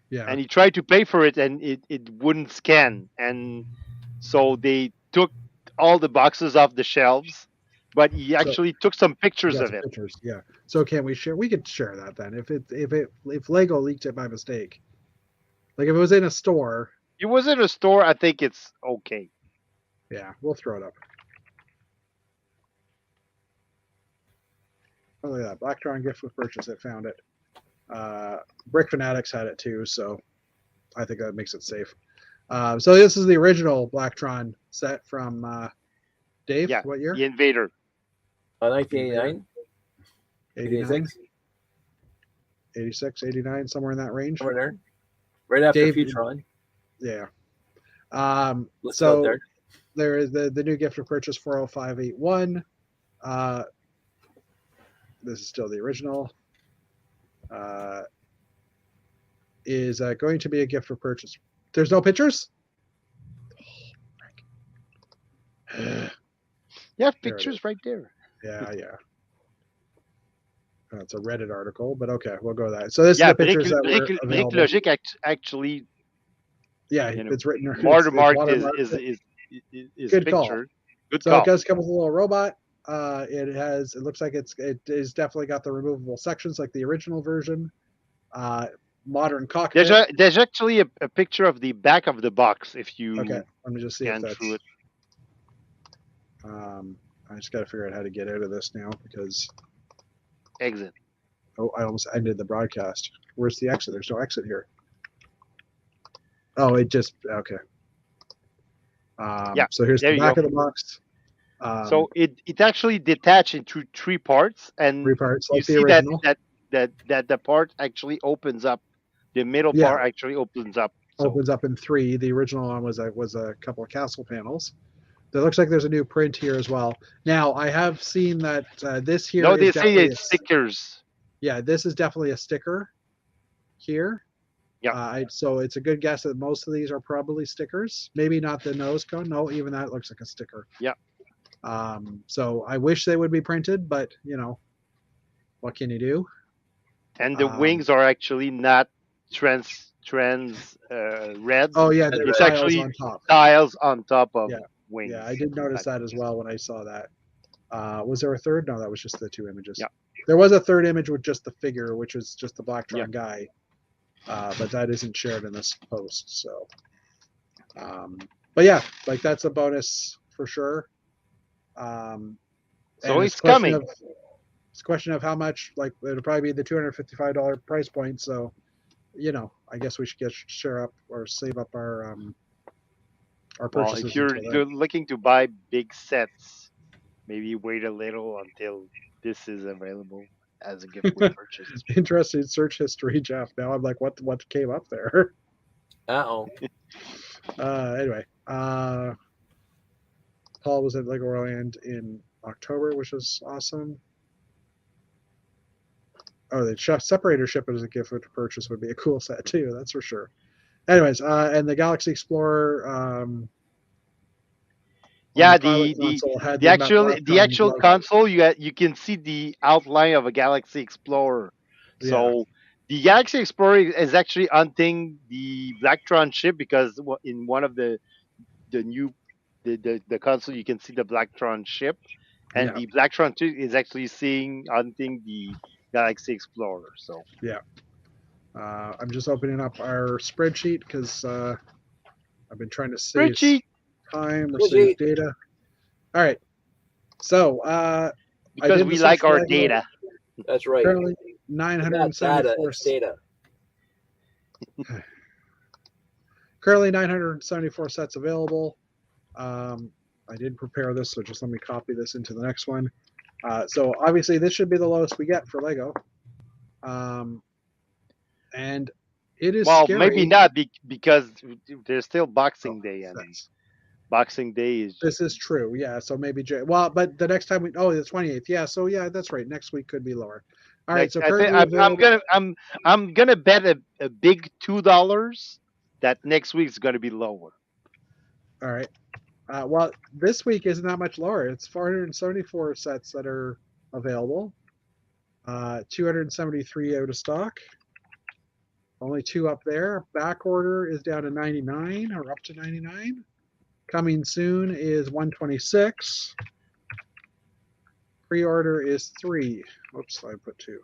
Yeah. And he tried to pay for it, and it wouldn't scan, and so they took all the boxes off the shelves. But he actually took some pictures of it. Yeah. So can we share? We could share that then. If Lego leaked it by mistake, like if it was in a store. It was in a store. I think it's okay. Yeah, we'll throw it up. Oh, look at that. Blacktron gift with purchase. It found it. Brick Fanatics had it too, so I think that makes it safe. So this is the original Blacktron set from Dave. Yeah, what year? The Invader. 1989? 86? 86, 89, somewhere in that range. Somewhere there. Right after Futron. Yeah. So there is the new gift of purchase 40581. This is still the original. Is going to be a gift for purchase. There's no pictures? You have pictures right there. Yeah. It's a Reddit article, but okay, we'll go with that. So this is the pictures that were available. Brick Logic actually. Yeah, it's written. Watermarked is good picture. Call. Good so call. It does come with a little robot. It looks like it is definitely got the removable sections like the original version. Modern cockpit. There's actually a picture of the back of the box if you let me just see if that's through it. I just got to figure out how to get out of this now because exit. Oh, I almost ended the broadcast. Where's the exit? There's no exit here. Oh, it just okay. Yeah, So here's there the you back go. of the box. So it actually detached into three parts, and 3 parts you like the see that original. the part actually opens up. The middle Yeah, part actually opens up. So opens up in 3. The original one was a couple of castle panels. There looks like there's a new print here as well. Now I have seen that this here no, is they say definitely it's stickers. yeah, this is definitely a sticker here. Yeah. So it's a good guess that most of these are probably stickers. Maybe not the nose cone. No, even that looks like a sticker. Yeah. So I wish they would be printed, but what can you do? And the wings are actually not trans red. Oh yeah, they're It's tiles actually on top. tiles on top of Yeah, wings. yeah, I did notice that as well when I saw that. Was there a third? No, that was just the 2 images. Yeah. There was a third image with just the figure, which was just the Blacktron Yeah. guy, but that isn't shared in this post. So, but yeah, like that's a bonus for sure. So And it's coming. It's a question of how much. Like it'll probably be the $255 price point. So, I guess we should share up or save up our Well, purchases. if you're until then. looking to buy big sets, maybe wait a little until this is available as a gift with purchase. Interesting search history, Jeff. Now I'm like, what came up there? Uh-oh. Anyway, Paul was at Legoland in October, which was awesome. Oh, the separator ship as a gift with purchase would be a cool set too. That's for sure. Anyways, and the Galaxy Explorer. Yeah, pilot console had the actual logo. console you can see the outline of a Galaxy Explorer. So the Galaxy Explorer is actually hunting the Blacktron ship because in one of the new the console you can see the Blacktron ship, and the Blacktron 2 is actually hunting the Galaxy Explorer. So yeah, I'm just opening up our spreadsheet because I've been trying to save spreadsheet. time or save data. All right, so because we like our data. That's right. Currently 974 data. Currently 974 sets available. I did prepare this, so just let me copy this into the next one. So obviously this should be the lowest we get for Lego. And it is scary. Maybe not because there's still Boxing Day, and Boxing Day is. This is true, yeah. So maybe but the next time the 28th, yeah. So yeah, that's right. Next week could be lower. All right, so I'm gonna bet a big $2 that next week is gonna be lower. All right. Well, this week isn't that much lower. It's 474 sets that are available. 273 out of stock. Only 2 up there. Back order is down to 99 or up to 99. Coming soon is 126. Pre-order is 3. Oops, I put 2.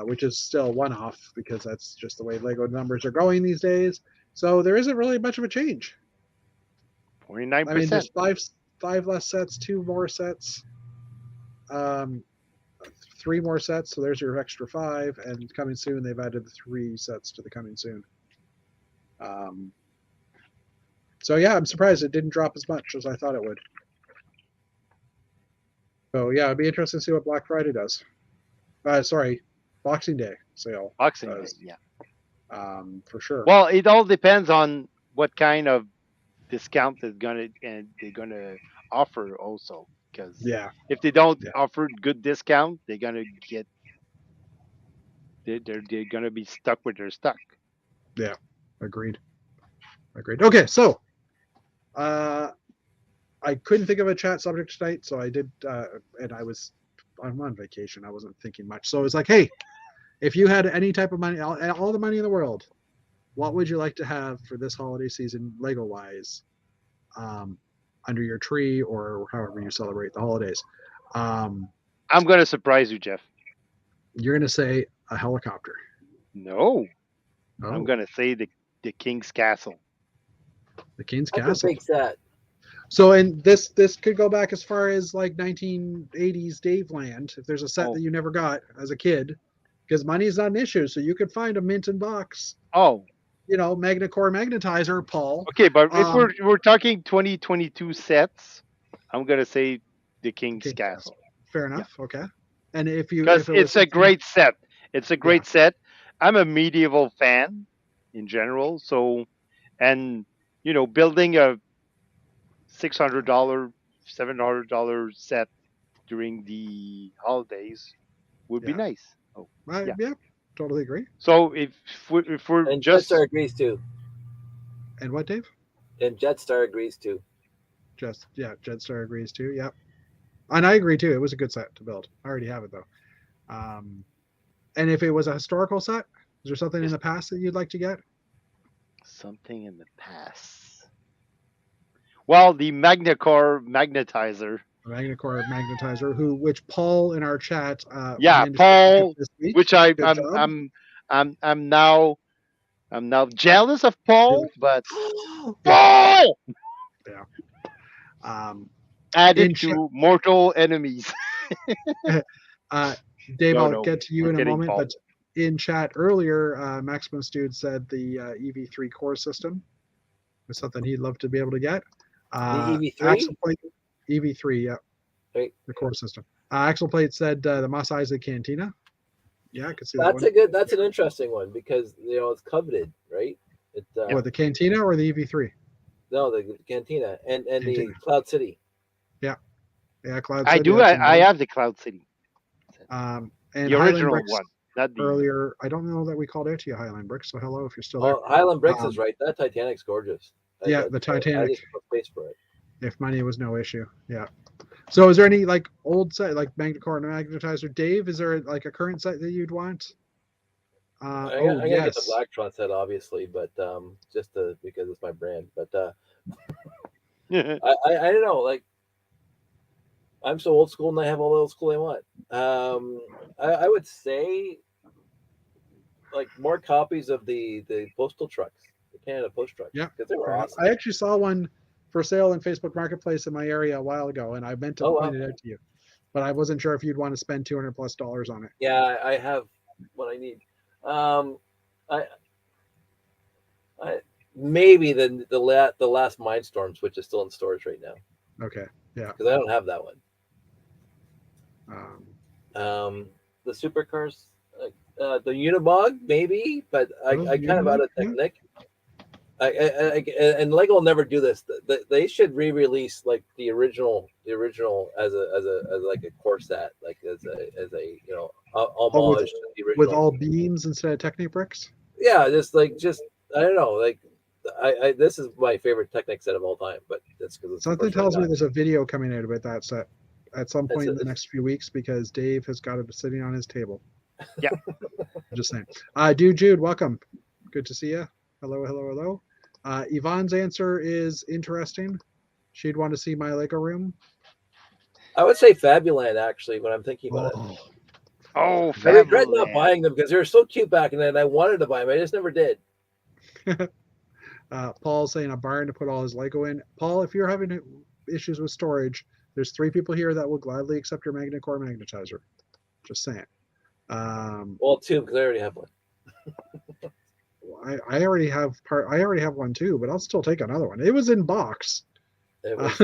Which is still 1 off because that's just the way Lego numbers are going these days. So there isn't really much of a change. 49%. I mean, there's 5 less sets, 2 more sets, 3 more sets. So there's your extra 5. And coming soon, they've added the 3 sets to the coming soon. So yeah, I'm surprised it didn't drop as much as I thought it would. So yeah, it'd be interesting to see what Black Friday does. Sorry, Boxing Day sale. Boxing Day, yeah. For sure. Well, it all depends on what kind of discount they're gonna offer also. Because if they don't offer good discount, they're gonna be stuck with their stuck. Yeah, agreed. Okay, so I couldn't think of a chat subject tonight, so I did, and I'm on vacation. I wasn't thinking much, so it's like, hey, if you had any type of money, all the money in the world, what would you like to have for this holiday season, Lego wise, under your tree or however you celebrate the holidays? I'm gonna surprise you, Jeff. You're gonna say a helicopter. No. Oh. I'm gonna say the King's Castle. The King's Castle. Big set. So, and this could go back as far as like 1980s Dave Land. If there's a set that you never got as a kid, because money is not an issue, so you could find a mint in box. Oh, Magnacore magnetizer, Paul. Okay, but if we're talking 2022 sets, I'm gonna say the King's King's Castle. Fair enough. Yeah. Okay. And if it Because was it's a something- great set. It's a great set. I'm a medieval fan in general, so and building a $600, $700 set during the holidays would be nice. Oh, yeah, totally agree. So if we're And just Jetstar agrees too. And what, Dave? And Jetstar agrees too. Jetstar agrees too. Yep. And I agree too. It was a good set to build. I already have it though. And if it was a historical set, is there something in the past that you'd like to get? something in the past. Well, the Magnacore magnetizer. Magnacore magnetizer, which Paul in our chat, Paul, this week. which Good I'm now jealous of Paul, but Paul. Yeah. Added to mortal enemies. Dave, I'll get to you in a moment, Paul. but in chat earlier, Maximum Dude said the EV3 core system was something he'd love to be able to get. The EV3? EV3, yeah. Right. The core system. Axel Plate said the Moss Isaac Cantina. Yeah, I could see that's that one. That's an interesting one because it's coveted, right? The Cantina or the EV3? No, the Cantina and Cantina. the Cloud City. Yeah, Cloud City. I have the Cloud City. And the original Bricks, one. Not the earlier. I don't know that we called out to you, Highland Bricks. So hello if you're still there. Highland Bricks is right. That Titanic's gorgeous. The Titanic. I just put space for it. If money was no issue, yeah. So, is there any old set Magnacore and Magnetizer? Dave, is there a current set that you'd want? I'm gonna get the Blacktron set, obviously, but just because it's my brand. But I don't know. I'm so old school, and I have all the old school I want. I would say more copies of the postal trucks, the Canada Post trucks. Yeah, because they were awesome. I actually saw one for sale in Facebook Marketplace in my area a while ago, and I meant to point it out to you, but I wasn't sure if you'd want to spend $200+ on it. Yeah, I have what I need. I maybe the last Mindstorms, which is still in storage right now. Okay, yeah, because I don't have that one. The supercars, the Unibog maybe, but I kind of out of Technic. And Lego will never do this. They should re-release the original as a core set, as a homage to the original with all beams instead of Technic bricks. Yeah, just I don't know, I this is my favorite Technic set of all time, but that's because something tells me there's a video coming out about that set at some point in the next few weeks because Dave has got it sitting on his table. Yeah, just saying. Jude, welcome. Good to see you. Hello. Yvonne's answer is interesting. She'd want to see my Lego room. I would say Fabuland, actually, when I'm thinking about it. Oh, I regret not buying them because they were so cute back in then. I wanted to buy them. I just never did. Paul's saying a barn to put all his Lego in. Paul, if you're having issues with storage, there's 3 people here that will gladly accept your Magnacore magnetizer. Just saying. Well, 2 because I already have one. I already have one too, but I'll still take another one. It was in box. It was,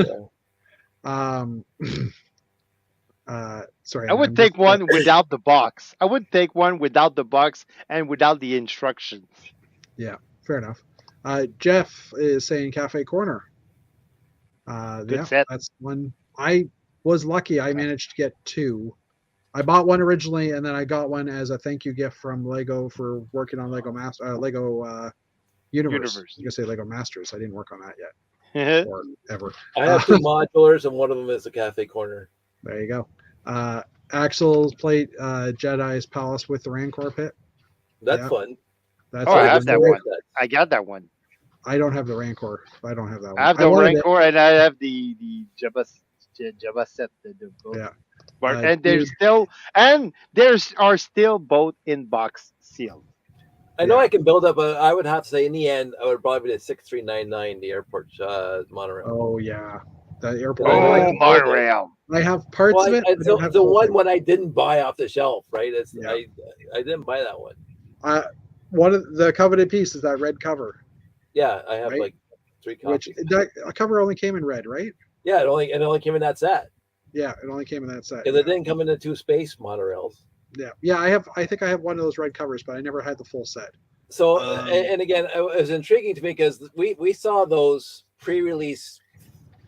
sorry. I would take one without the box. I would take one without the box and without the instructions. Yeah, fair enough. Jeff is saying Cafe Corner. Good set. That's one. I was lucky. I managed to get 2. I bought one originally, and then I got one as a thank you gift from Lego for working on Lego Universe. I was gonna say Lego Masters. I didn't work on that yet, or ever. I have 2 modulars, and one of them is a Cafe Corner. There you go. Axel's Plate Jedi's Palace with the Rancor pit. That's fun. I have that one. I got that one. I don't have the Rancor. I don't have that one. I have the Rancor, and I have the Jabba set. Yeah. And there's are still both in box sealed. I know I can build up, but I would have to say in the end, I would probably be the 6399, the airport monorail. Oh yeah, the airport. Monorail. I have parts of it. The one I didn't buy off the shelf, right? I didn't buy that one. one of the coveted piece is that red cover, Yeah, I have right? like 3 Which copies. that a cover only came in red, right? Yeah, it only came in that set. Yeah, it only came in that set. Because it didn't come in the 2 space monorails. Yeah. I think I have one of those red covers, but I never had the full set. So and again, it was intriguing to me because we saw those pre-release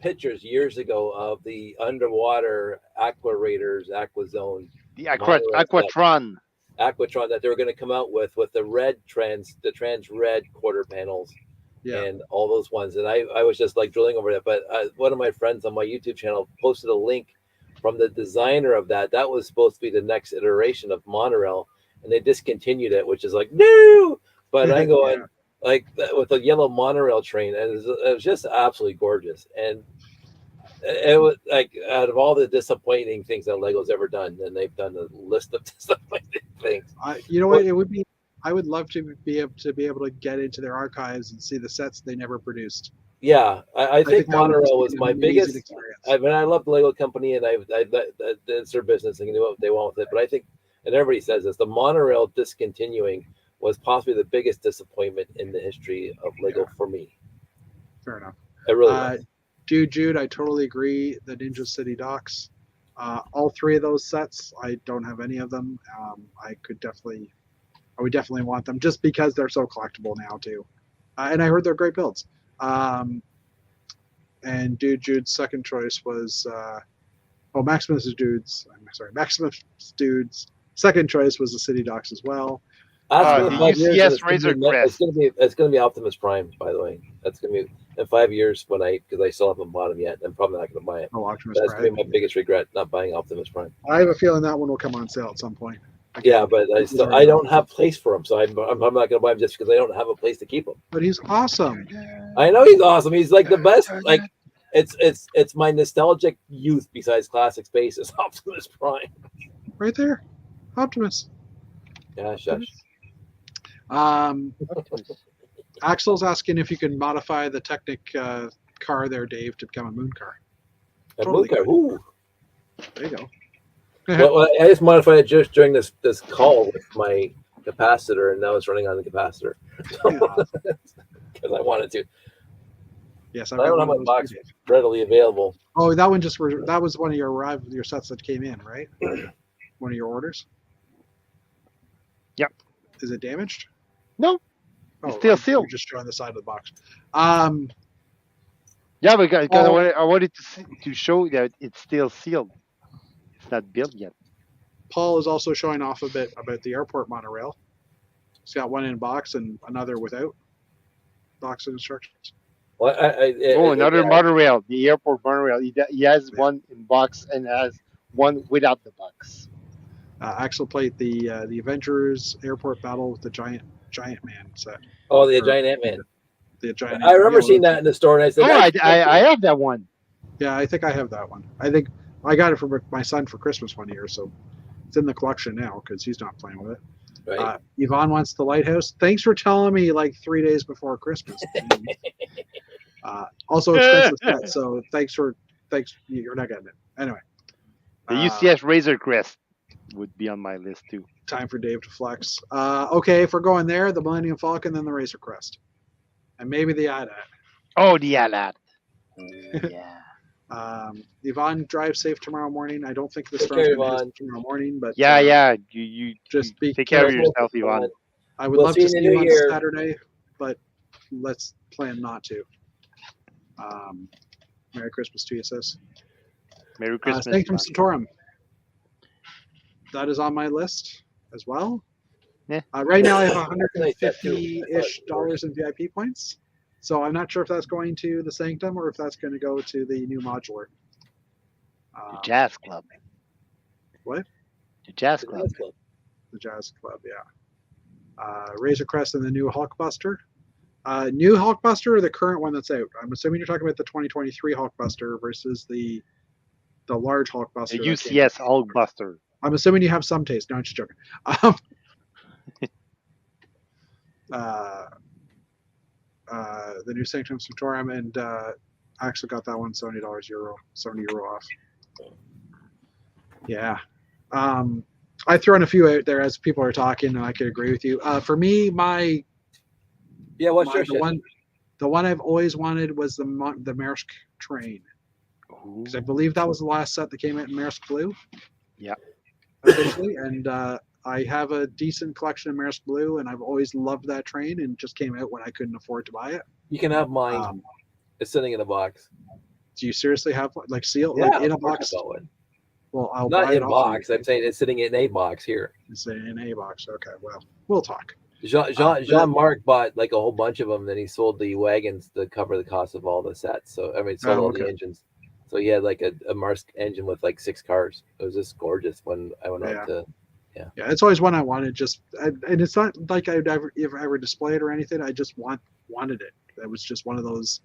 pictures years ago of the underwater Aqua Raiders, Aqua Zone, The Aquatron Aquatron. that they were going to come out with the trans red quarter panels, Yeah. and all those ones. And I was just like drilling over that. But one of my friends on my YouTube channel posted a link from the designer of that. That was supposed to be the next iteration of monorail, and they discontinued it, which is like no. But I'm going like with a yellow monorail train, and it was just absolutely gorgeous. And it was like out of all the disappointing things that Lego's ever done, and they've done a list of disappointing things. You know what? It would be. I would love to be able to get into their archives and see the sets they never produced. Yeah, I think that would monorail just was be my an amazing biggest. experience. I mean, I love the Lego company, and it's their business. They can do what they want with it. But I think, and everybody says this, the monorail discontinuing was possibly the biggest disappointment in the history of Lego for me. Fair enough. It really was. Dude, Jude, I totally agree. The Ninja City docks, all 3 of those sets. I don't have any of them. I would definitely want them just because they're so collectible now too. And I heard they're great builds. And Jude's second choice was Maximus Dude's second choice was the City docks as well. After The 5 years, UCS Razor Crest. It's gonna be Optimus Prime, by the way. That's gonna be in 5 years because I still haven't bought him yet. I'm probably not gonna buy it. Optimus That's Prime. gonna be my biggest regret, not buying Optimus Prime. I have a feeling that one will come on sale at some point. Yeah, but I don't have place for him, so I'm not gonna buy him just because I don't have a place to keep him. But he's awesome. I know he's awesome. He's like the best. Like it's my nostalgic youth besides Classic Space is Optimus Prime. Right there, Optimus. Yeah, shush. Axel's asking if you can modify the Technic car there, Dave, to become a moon car. Totally. Ooh. There you go. Well, I just modified it just during this call with my capacitor, and now it's running on the capacitor because I wanted to. Yes, I don't have my box readily available. Oh, that one that was one of your sets that came in, right? One of your orders. Yep. Is it damaged? No. It's still sealed. You're just showing the side of the box. Yeah, because I wanted to show that it's still sealed. It's not built yet. Paul is also showing off a bit about the airport monorail. He's got one in box and another without box and instructions. Well, another monorail, the airport monorail. He has one in box and has one without the box. Axel played the Avengers airport battle with the giant man set. Oh, the giant Ant-Man. The giant. I remember seeing that in the store, and I said, I have that one. Yeah, I think I have that one. I think I got it for my son for Christmas one year, so it's in the collection now because he's not playing with it. Right. Yvonne wants the lighthouse. Thanks for telling me like 3 days before Christmas. Also expensive set, so thanks. You're not getting it anyway. The UCS Razor Crest would be on my list too. Time for Dave to flex. Okay, if we're going there, the Millennium Falcon, then the Razor Crest, and maybe the AT-AT. Oh, the AT-AT. Yeah. Yvonne, drive safe tomorrow morning. I don't think the storm's going to hit tomorrow morning, but you just be take care of yourself, Yvonne. I would love to see you on Saturday, but let's plan not to. Merry Christmas to you, sis. Merry Christmas. Sanctum Sanctorum. That is on my list as well. Yeah. Right now I have $150-ish in VIP points. So I'm not sure if that's going to the Sanctum or if that's going to go to the new modular. The Jazz Club. What? The Jazz Club. The Jazz Club, yeah. Razor Crest and the new Hulkbuster. New Hulkbuster or the current one that's out? I'm assuming you're talking about the 2023 Hulkbuster versus the large Hulkbuster. The UCS Hulkbuster. I'm assuming you have some taste. No, I'm just joking. The new Sanctum Sanctorum, and Axel got that one $70 70 euro off. Yeah. I thrown a few out there as people are talking, and I could agree with you. For me, Yeah, what's my your the one I've always wanted was the Maersk train, because I believe that was the last set that came out in Maersk Blue. Yeah. Officially, and I have a decent collection of Maersk Blue, and I've always loved that train, and it just came out when I couldn't afford to buy it. You can have mine. It's sitting in a box. Do you seriously have one, like sealed, Yeah, like in a of course box? I got one. Well, I'll Not buy it in off box. you. I'm saying it's sitting in a box here. It's in a box. Okay, well, we'll talk. Jean-Marc bought like a whole bunch of them. Then he sold the wagons to cover the cost of all the sets. So I mean, sold all the engines. So he had like a Maersk engine with like 6 cars. It was just gorgeous when I went out to. Yeah, it's always one I wanted. And it's not like I'd ever display it or anything. I just wanted it. That was just one of those.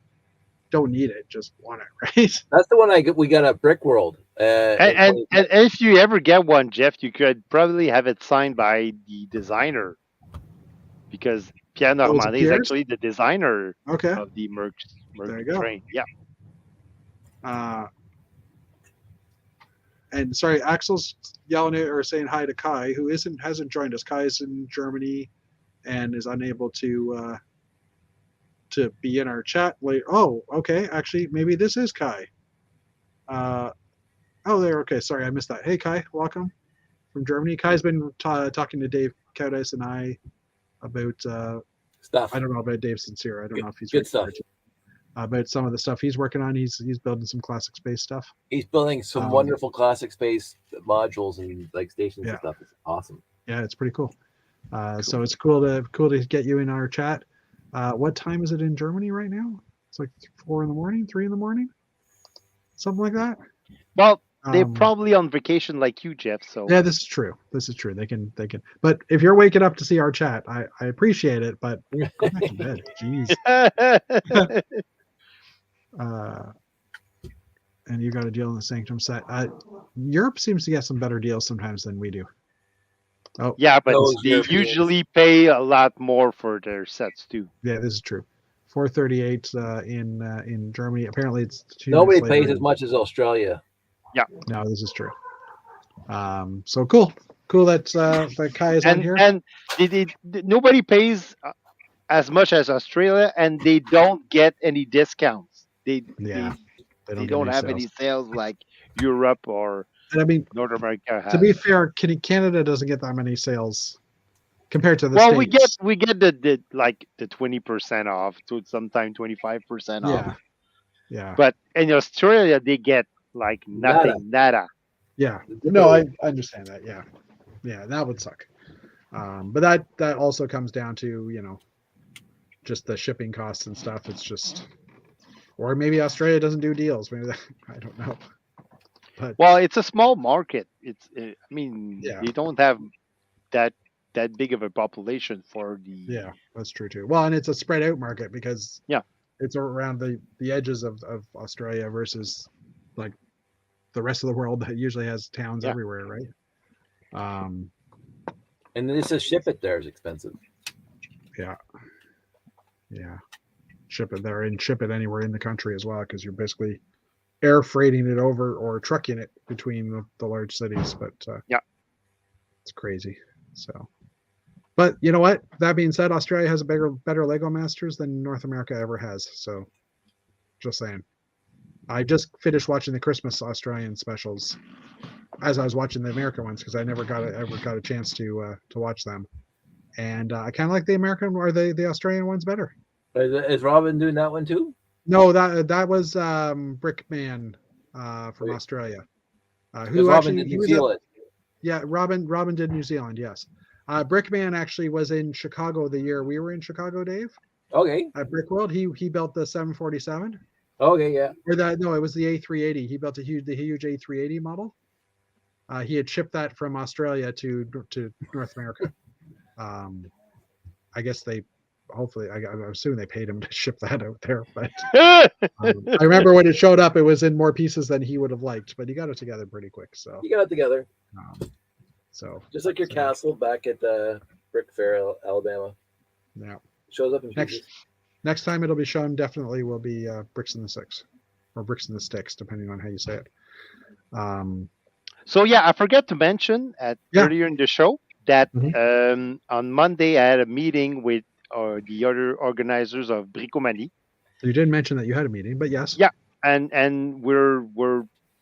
Don't need it, just want it, right? That's the one we got at Brick World. And if you ever get one, Jeff, you could probably have it signed by the designer, because Pierre Normandie is actually the designer of the Maersk train. Yeah. And sorry, Axel's yelling at or saying hi to Kai, who hasn't joined us. Kai is in Germany and is unable to be in our chat later. Oh, okay. Actually, maybe this is Kai. Oh, there. Okay, sorry, I missed that. Hey, Kai, welcome from Germany. Kai's been talking to Dave Cowdice and I about stuff. I don't know about Dave Sincere. I don't know if he's good stuff. About some of the stuff he's working on. He's building some classic space stuff. He's building some wonderful classic space modules and like stations and stuff. It's awesome. Yeah, it's pretty cool. So it's cool to get you in our chat. What time is it in Germany right now? It's like 4 in the morning, 3 in the morning, something like that. Well, they're probably on vacation like you, Jeff. So yeah, this is true. They can. But if you're waking up to see our chat, I appreciate it. But go back to bed. Jeez. And you got a deal in the Sanctum set. Europe seems to get some better deals sometimes than we do. Oh yeah, but they usually pay a lot more for their sets too. Yeah, this is true. 438 in Germany. Apparently, it's 2 nobody pays as much as Australia. Yeah, no, this is true. So cool that Kai is on here. And nobody pays as much as Australia, and they don't get any discounts. They don't have any sales like Europe or North America has. To be fair, Canada doesn't get that many sales compared to the States. we get the 20% off, to sometimes 25% off. Yeah. But in Australia, they get like nothing, nada. Yeah. No, I understand that. Yeah. Yeah, that would suck. But that also comes down to, just the shipping costs and stuff. It's just, or maybe Australia doesn't do deals. Maybe I don't know. But well, it's a small market. They don't have that big of a population for the. Yeah, that's true too. Well, and it's a spread out market because it's around the edges of Australia versus like the rest of the world that usually has towns everywhere, right? And then to ship it there is expensive. Yeah. Ship it there and ship it anywhere in the country as well, because you're basically air freighting it over or trucking it between the large cities. But it's crazy. So, but you know what? That being said, Australia has a better Lego Masters than North America ever has. So, just saying. I just finished watching the Christmas Australian specials as I was watching the American ones, because I never got a chance to watch them, and I kind of like the American or the Australian ones better. Is Robin doing that one too? No, that was Brickman from Australia. Who Robin actually did New Zealand? Yeah, Robin did New Zealand. Yes, Brickman actually was in Chicago the year we were in Chicago, Dave. Okay. At Brick World, he built the 747. Okay, yeah. Or it was the A380. He built the huge A380 model. He had shipped that from Australia to North America. I guess I'm assuming they paid him to ship that out there. But I remember when it showed up, it was in more pieces than he would have liked, but he got it together pretty quick. So you got it together. So just like your castle back at the Brick Fair, Alabama. Yeah. Shows up in pieces. Next time it'll be shown definitely will be Bricks in the Six, or Bricks in the Sticks, depending on how you say it. So yeah, I forgot to mention earlier in the show that on Monday I had a meeting with the other organizers of Bricomanie. You didn't mention that you had a meeting, but yes. Yeah, and we're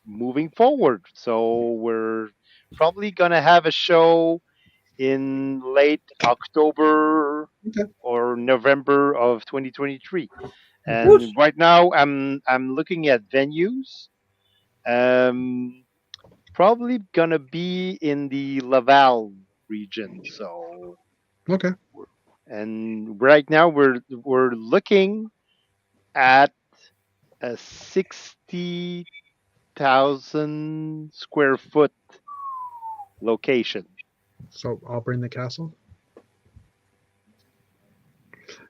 moving forward. So we're probably gonna have a show in late October or November of 2023. And right now I'm looking at venues. Probably gonna be in the Laval region. So okay. And right now we're looking at a 60,000 square foot location. So I'll bring the castle.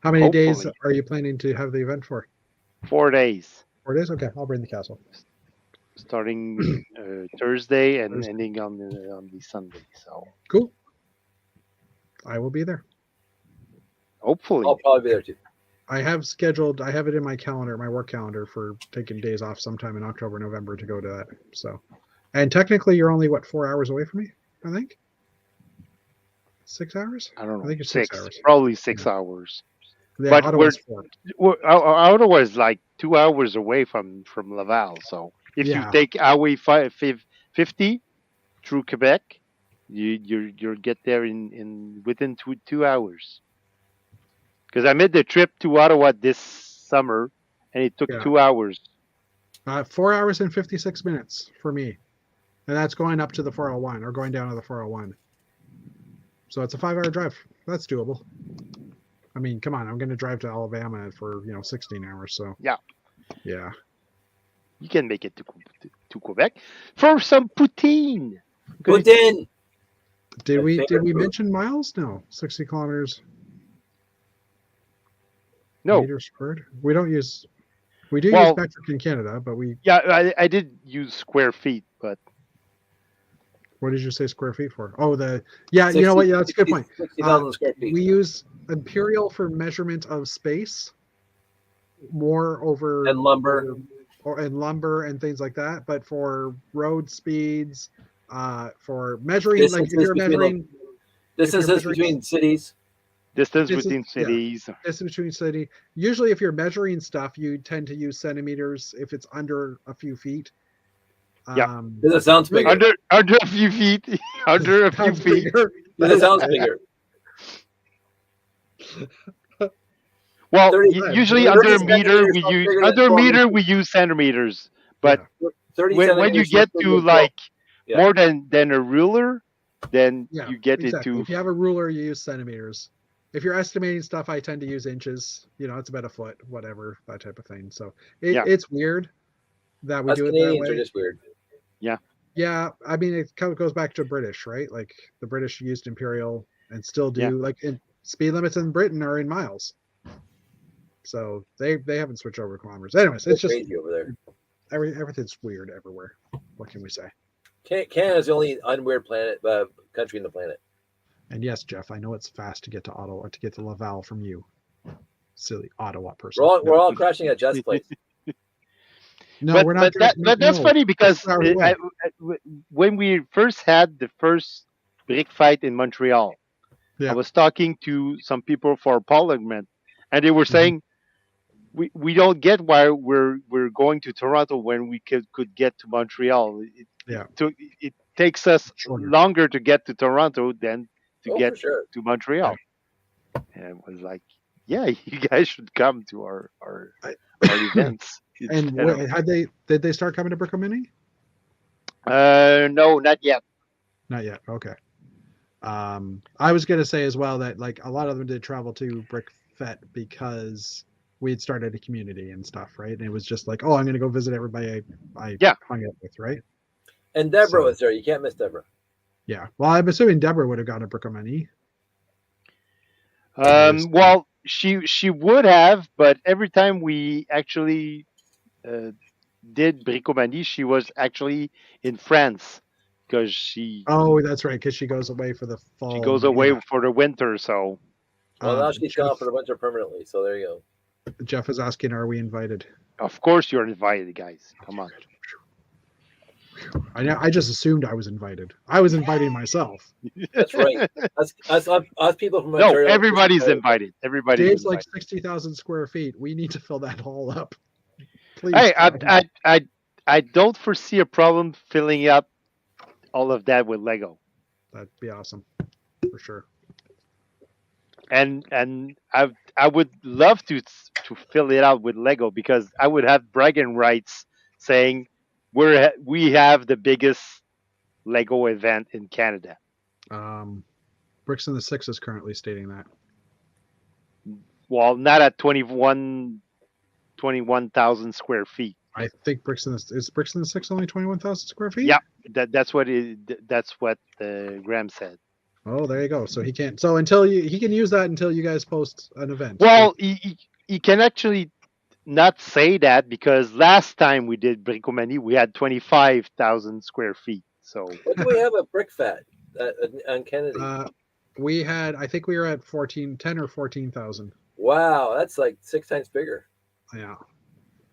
How many days are you planning to have the event for? 4 days. 4 days? Okay, I'll bring the castle. Starting Thursday and ending on the Sunday. So cool. I will be there. Hopefully, I'll probably be there too. I have it in my calendar, my work calendar, for taking days off sometime in October, November to go to that. So, and technically, you're only 4 hours away from me. I think 6 hours. I don't know. I think it's 6 hours. Probably 6 hours. Yeah, but Ottawa's 4. Ottawa's like 2 hours away from Laval. So if you take Highway 50 through Quebec, you'll get there in within 2 hours. Because I made the trip to Ottawa this summer, and it took 2 hours. 4 hours and 56 minutes for me, and that's going up to the 401 or going down to the 401. So it's a 5-hour drive. That's doable. I mean, come on, I'm going to drive to Alabama for 16 hours. So yeah, you can make it to Quebec for some poutine. Poutine. Did we mention miles? No, 60 kilometers. No. Meters squared. We don't use. We do use metric in Canada, but we. Yeah, I did use square feet, but. What did you say square feet for? Oh, 60, you know what? Yeah, that's a good point. 60,000 square feet. We use imperial for measurement of space, more over and lumber, and lumber and things like that. But for road speeds, for measuring, like if you're measuring distances between cities. Distance between cities. Yeah, distance between city. Usually, if you're measuring stuff, you tend to use centimeters. If it's under a few feet. Yeah, it sounds bigger. Under a few feet. Under a few feet. It sounds bigger. Well, usually under a meter we use centimeters, but when you get to like more than a ruler, then you get into. If you have a ruler, you use centimeters. If you're estimating stuff, I tend to use inches. It's about a foot, whatever, that type of thing. So it's weird that we do it that way. Are just weird. Yeah. Yeah, I mean, it kind of goes back to British, right? Like the British used imperial and still do. Like speed limits in Britain are in miles. So they haven't switched over to kilometers. Anyways, it's just crazy over there. Everything's weird everywhere. What can we say? Canada's the only unweird country in the planet. And yes, Jeff, I know it's fast to get to Ottawa, to get to Laval from you. Silly Ottawa person. We're all crashing at Jeff's place. No, we're not. But that's funny because when we first had the first brick fight in Montreal, I was talking to some people for Parliament, and they were saying, we don't get why we're going to Toronto when we could get to Montreal. It takes us longer to get to Toronto than to get to Montreal. And it was like, you guys should come to our events. And did they start coming to Bricomanie? No, not yet. Not yet. Okay. I was going to say as well that like a lot of them did travel to BrickFet because we had started a community and stuff, right? And it was just like, I'm going to go visit everybody I hung out with, right? And Deborah was there. You can't miss Deborah. Yeah. Well, I'm assuming Deborah would have gone to Bricomanie. Well, she would have, but every time we actually did Bricomanie, she was actually in France because she. Oh, that's right, because she goes away for the fall. She goes away for the winter, so. Well, now she's gone for the winter permanently, so there you go. Jeff is asking, are we invited? Of course you're invited, guys. Come on. I just assumed I was invited. I was inviting myself. That's right. Us people from No, Ontario. everybody's invited. Everybody's Dave's like invited. 60,000 square feet. We need to fill that hall up. Please. Hey, come. I don't foresee a problem filling up all of that with Lego. That'd be awesome, for sure. And I would love to fill it out with Lego because I would have bragging rights saying we have the biggest Lego event in Canada. Bricks in the Six is currently stating that. Well, not at 21,000 square feet. I think Bricks in the Six only 21,000 square feet? Yeah, that's what Graham said. Oh, there you go. So he can't. So he can use that until you guys post an event. Well, he can actually not say that because last time we did Bricomanie, we had 25,000 square feet. So What do we have at BrickFat on Kennedy? I think we were at 10 or 14,000. Wow, that's like 6 times bigger. Yeah.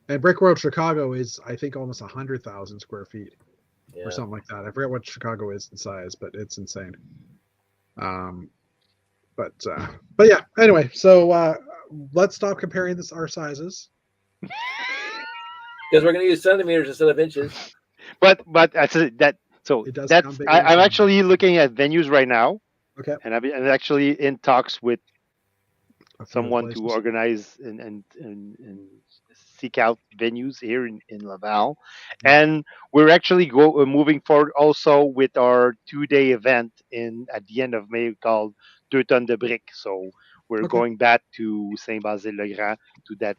And Brick World Chicago is, I think, almost 100,000 square feet or something like that. I forget what Chicago is in size, but it's insane. But yeah. Anyway, so let's stop comparing our sizes. Because we're going to use centimeters instead of inches. But I said that. So that's I'm actually looking at venues right now. Okay. And I'm actually in talks with someone places to organize and seek out venues here in Laval. And we're actually moving forward also with our 2-day event at the end of May called 2 tonnes de briques. So we're going back to Saint-Basile-le-Grand to that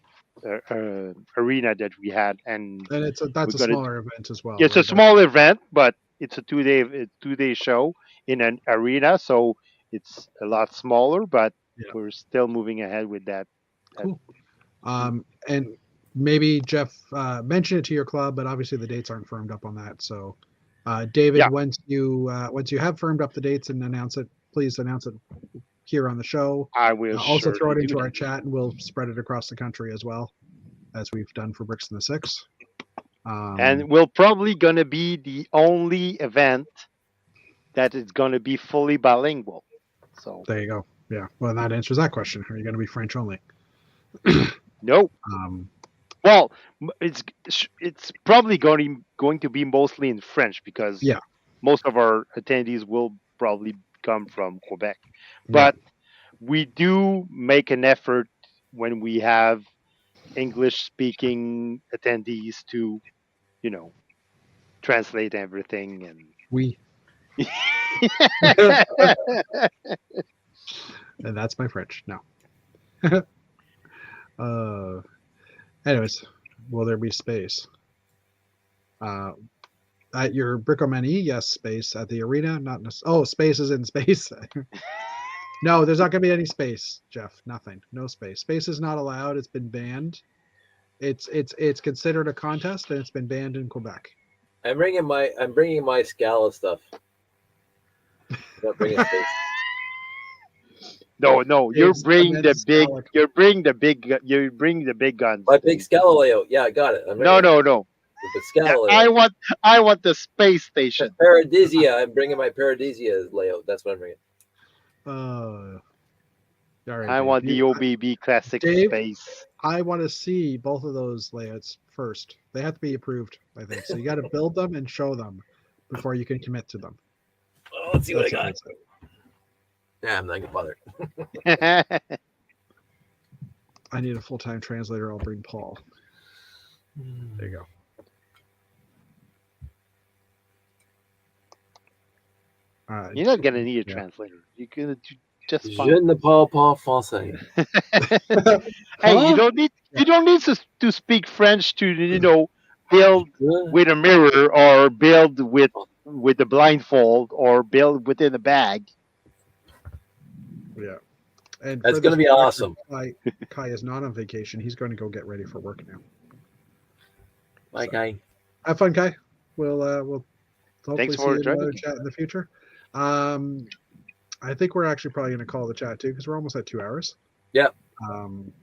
arena that we had. And that's a smaller event as well. Yeah, it's a small event, but it's a 2-day show in an arena. So it's a lot smaller, but we're still moving ahead with that. Cool. And maybe Jeff mention it to your club, but obviously the dates aren't firmed up on that. So, David, once you have firmed up the dates and announce it, please announce it here on the show. I will also throw it into our chat, and we'll spread it across the country as well, as we've done for Bricks in the Six. And we're probably going to be the only event that is going to be fully bilingual. So there you go. Yeah. Well, that answers that question. Are you going to be French only? No. Well, it's probably going to be mostly in French because most of our attendees will probably come from Quebec. But we do make an effort when we have English-speaking attendees to, translate everything and and that's my French. No. Anyways, will there be space? At your Bricomanie, yes, space. At the arena, not necessarily. Oh, space is in space. No, there's not going to be any space, Jeff. Nothing. No space. Space is not allowed. It's been banned. It's considered a contest, and it's been banned in Quebec. I'm bringing my Scala stuff. Not bringing space. No, you bring the big guns. My big Scala layout. Yeah, I got it. No. The Scala layout. I want the space station. Paradisia. I'm bringing my Paradisia layout. That's what I'm bringing. All right, I want the OBB Classic Dave, space. I want to see both of those layouts first. They have to be approved, I think. So you got to build them and show them before you can commit to them. Oh, let's see what I got. Yeah, I'm not gonna bother. I need a full-time translator. I'll bring Paul. There you go. You're not gonna need a translator. You're gonna do just fine. Je ne parle pas français. Hey, you don't need to speak French to build with a mirror or build with a blindfold or build within a bag. Yeah. And that's going to be awesome. Kai is not on vacation. He's going to go get ready for work now. Bye, Kai. Have fun, Kai. We'll hopefully see you in another chat in the future. I think we're actually probably going to call the chat too because we're almost at 2 hours. Yep.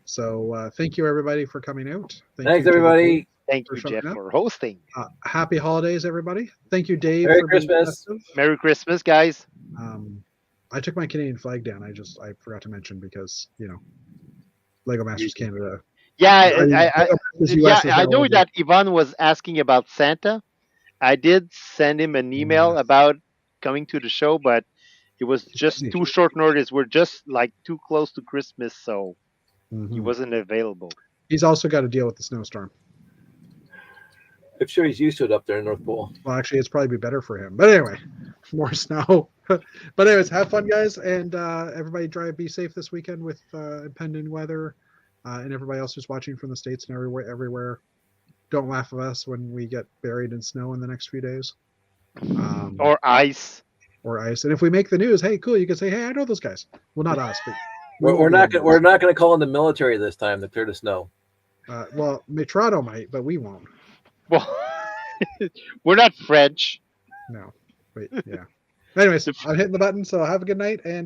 So thank you everybody for coming out. Thanks everybody. Thank for you, showing Jeff, up. for hosting. Happy holidays, everybody. Thank you, Dave, Merry for being Christmas. festive. Merry Christmas, guys. I took my Canadian flag down. I forgot to mention because Lego Masters Canada. Yeah, I mean, Lego Masters US is I now know over. that Ivan was asking about Santa. I did send him an email about coming to the show, but it was just busy. too short notice. We're just like too close to Christmas, so he Mhm. wasn't available. He's also got to deal with the snowstorm. I'm sure he's used to it up there in North Pole. Well, actually, it's probably be better for him. But anyway, more snow. But anyways, have fun, guys, and everybody be safe this weekend with impending weather, and everybody else who's watching from the States and everywhere. Don't laugh at us when we get buried in snow in the next few days. Or ice. Or ice. And if we make the news, hey, cool, you can say, hey, I know those guys. Well, not us, but We're not going to call in the military this time to clear the snow. Well, Mitrado might, but we won't. Well, we're not French. No. Wait, yeah. Anyways, I'm hitting the button, so have a good night, and we'll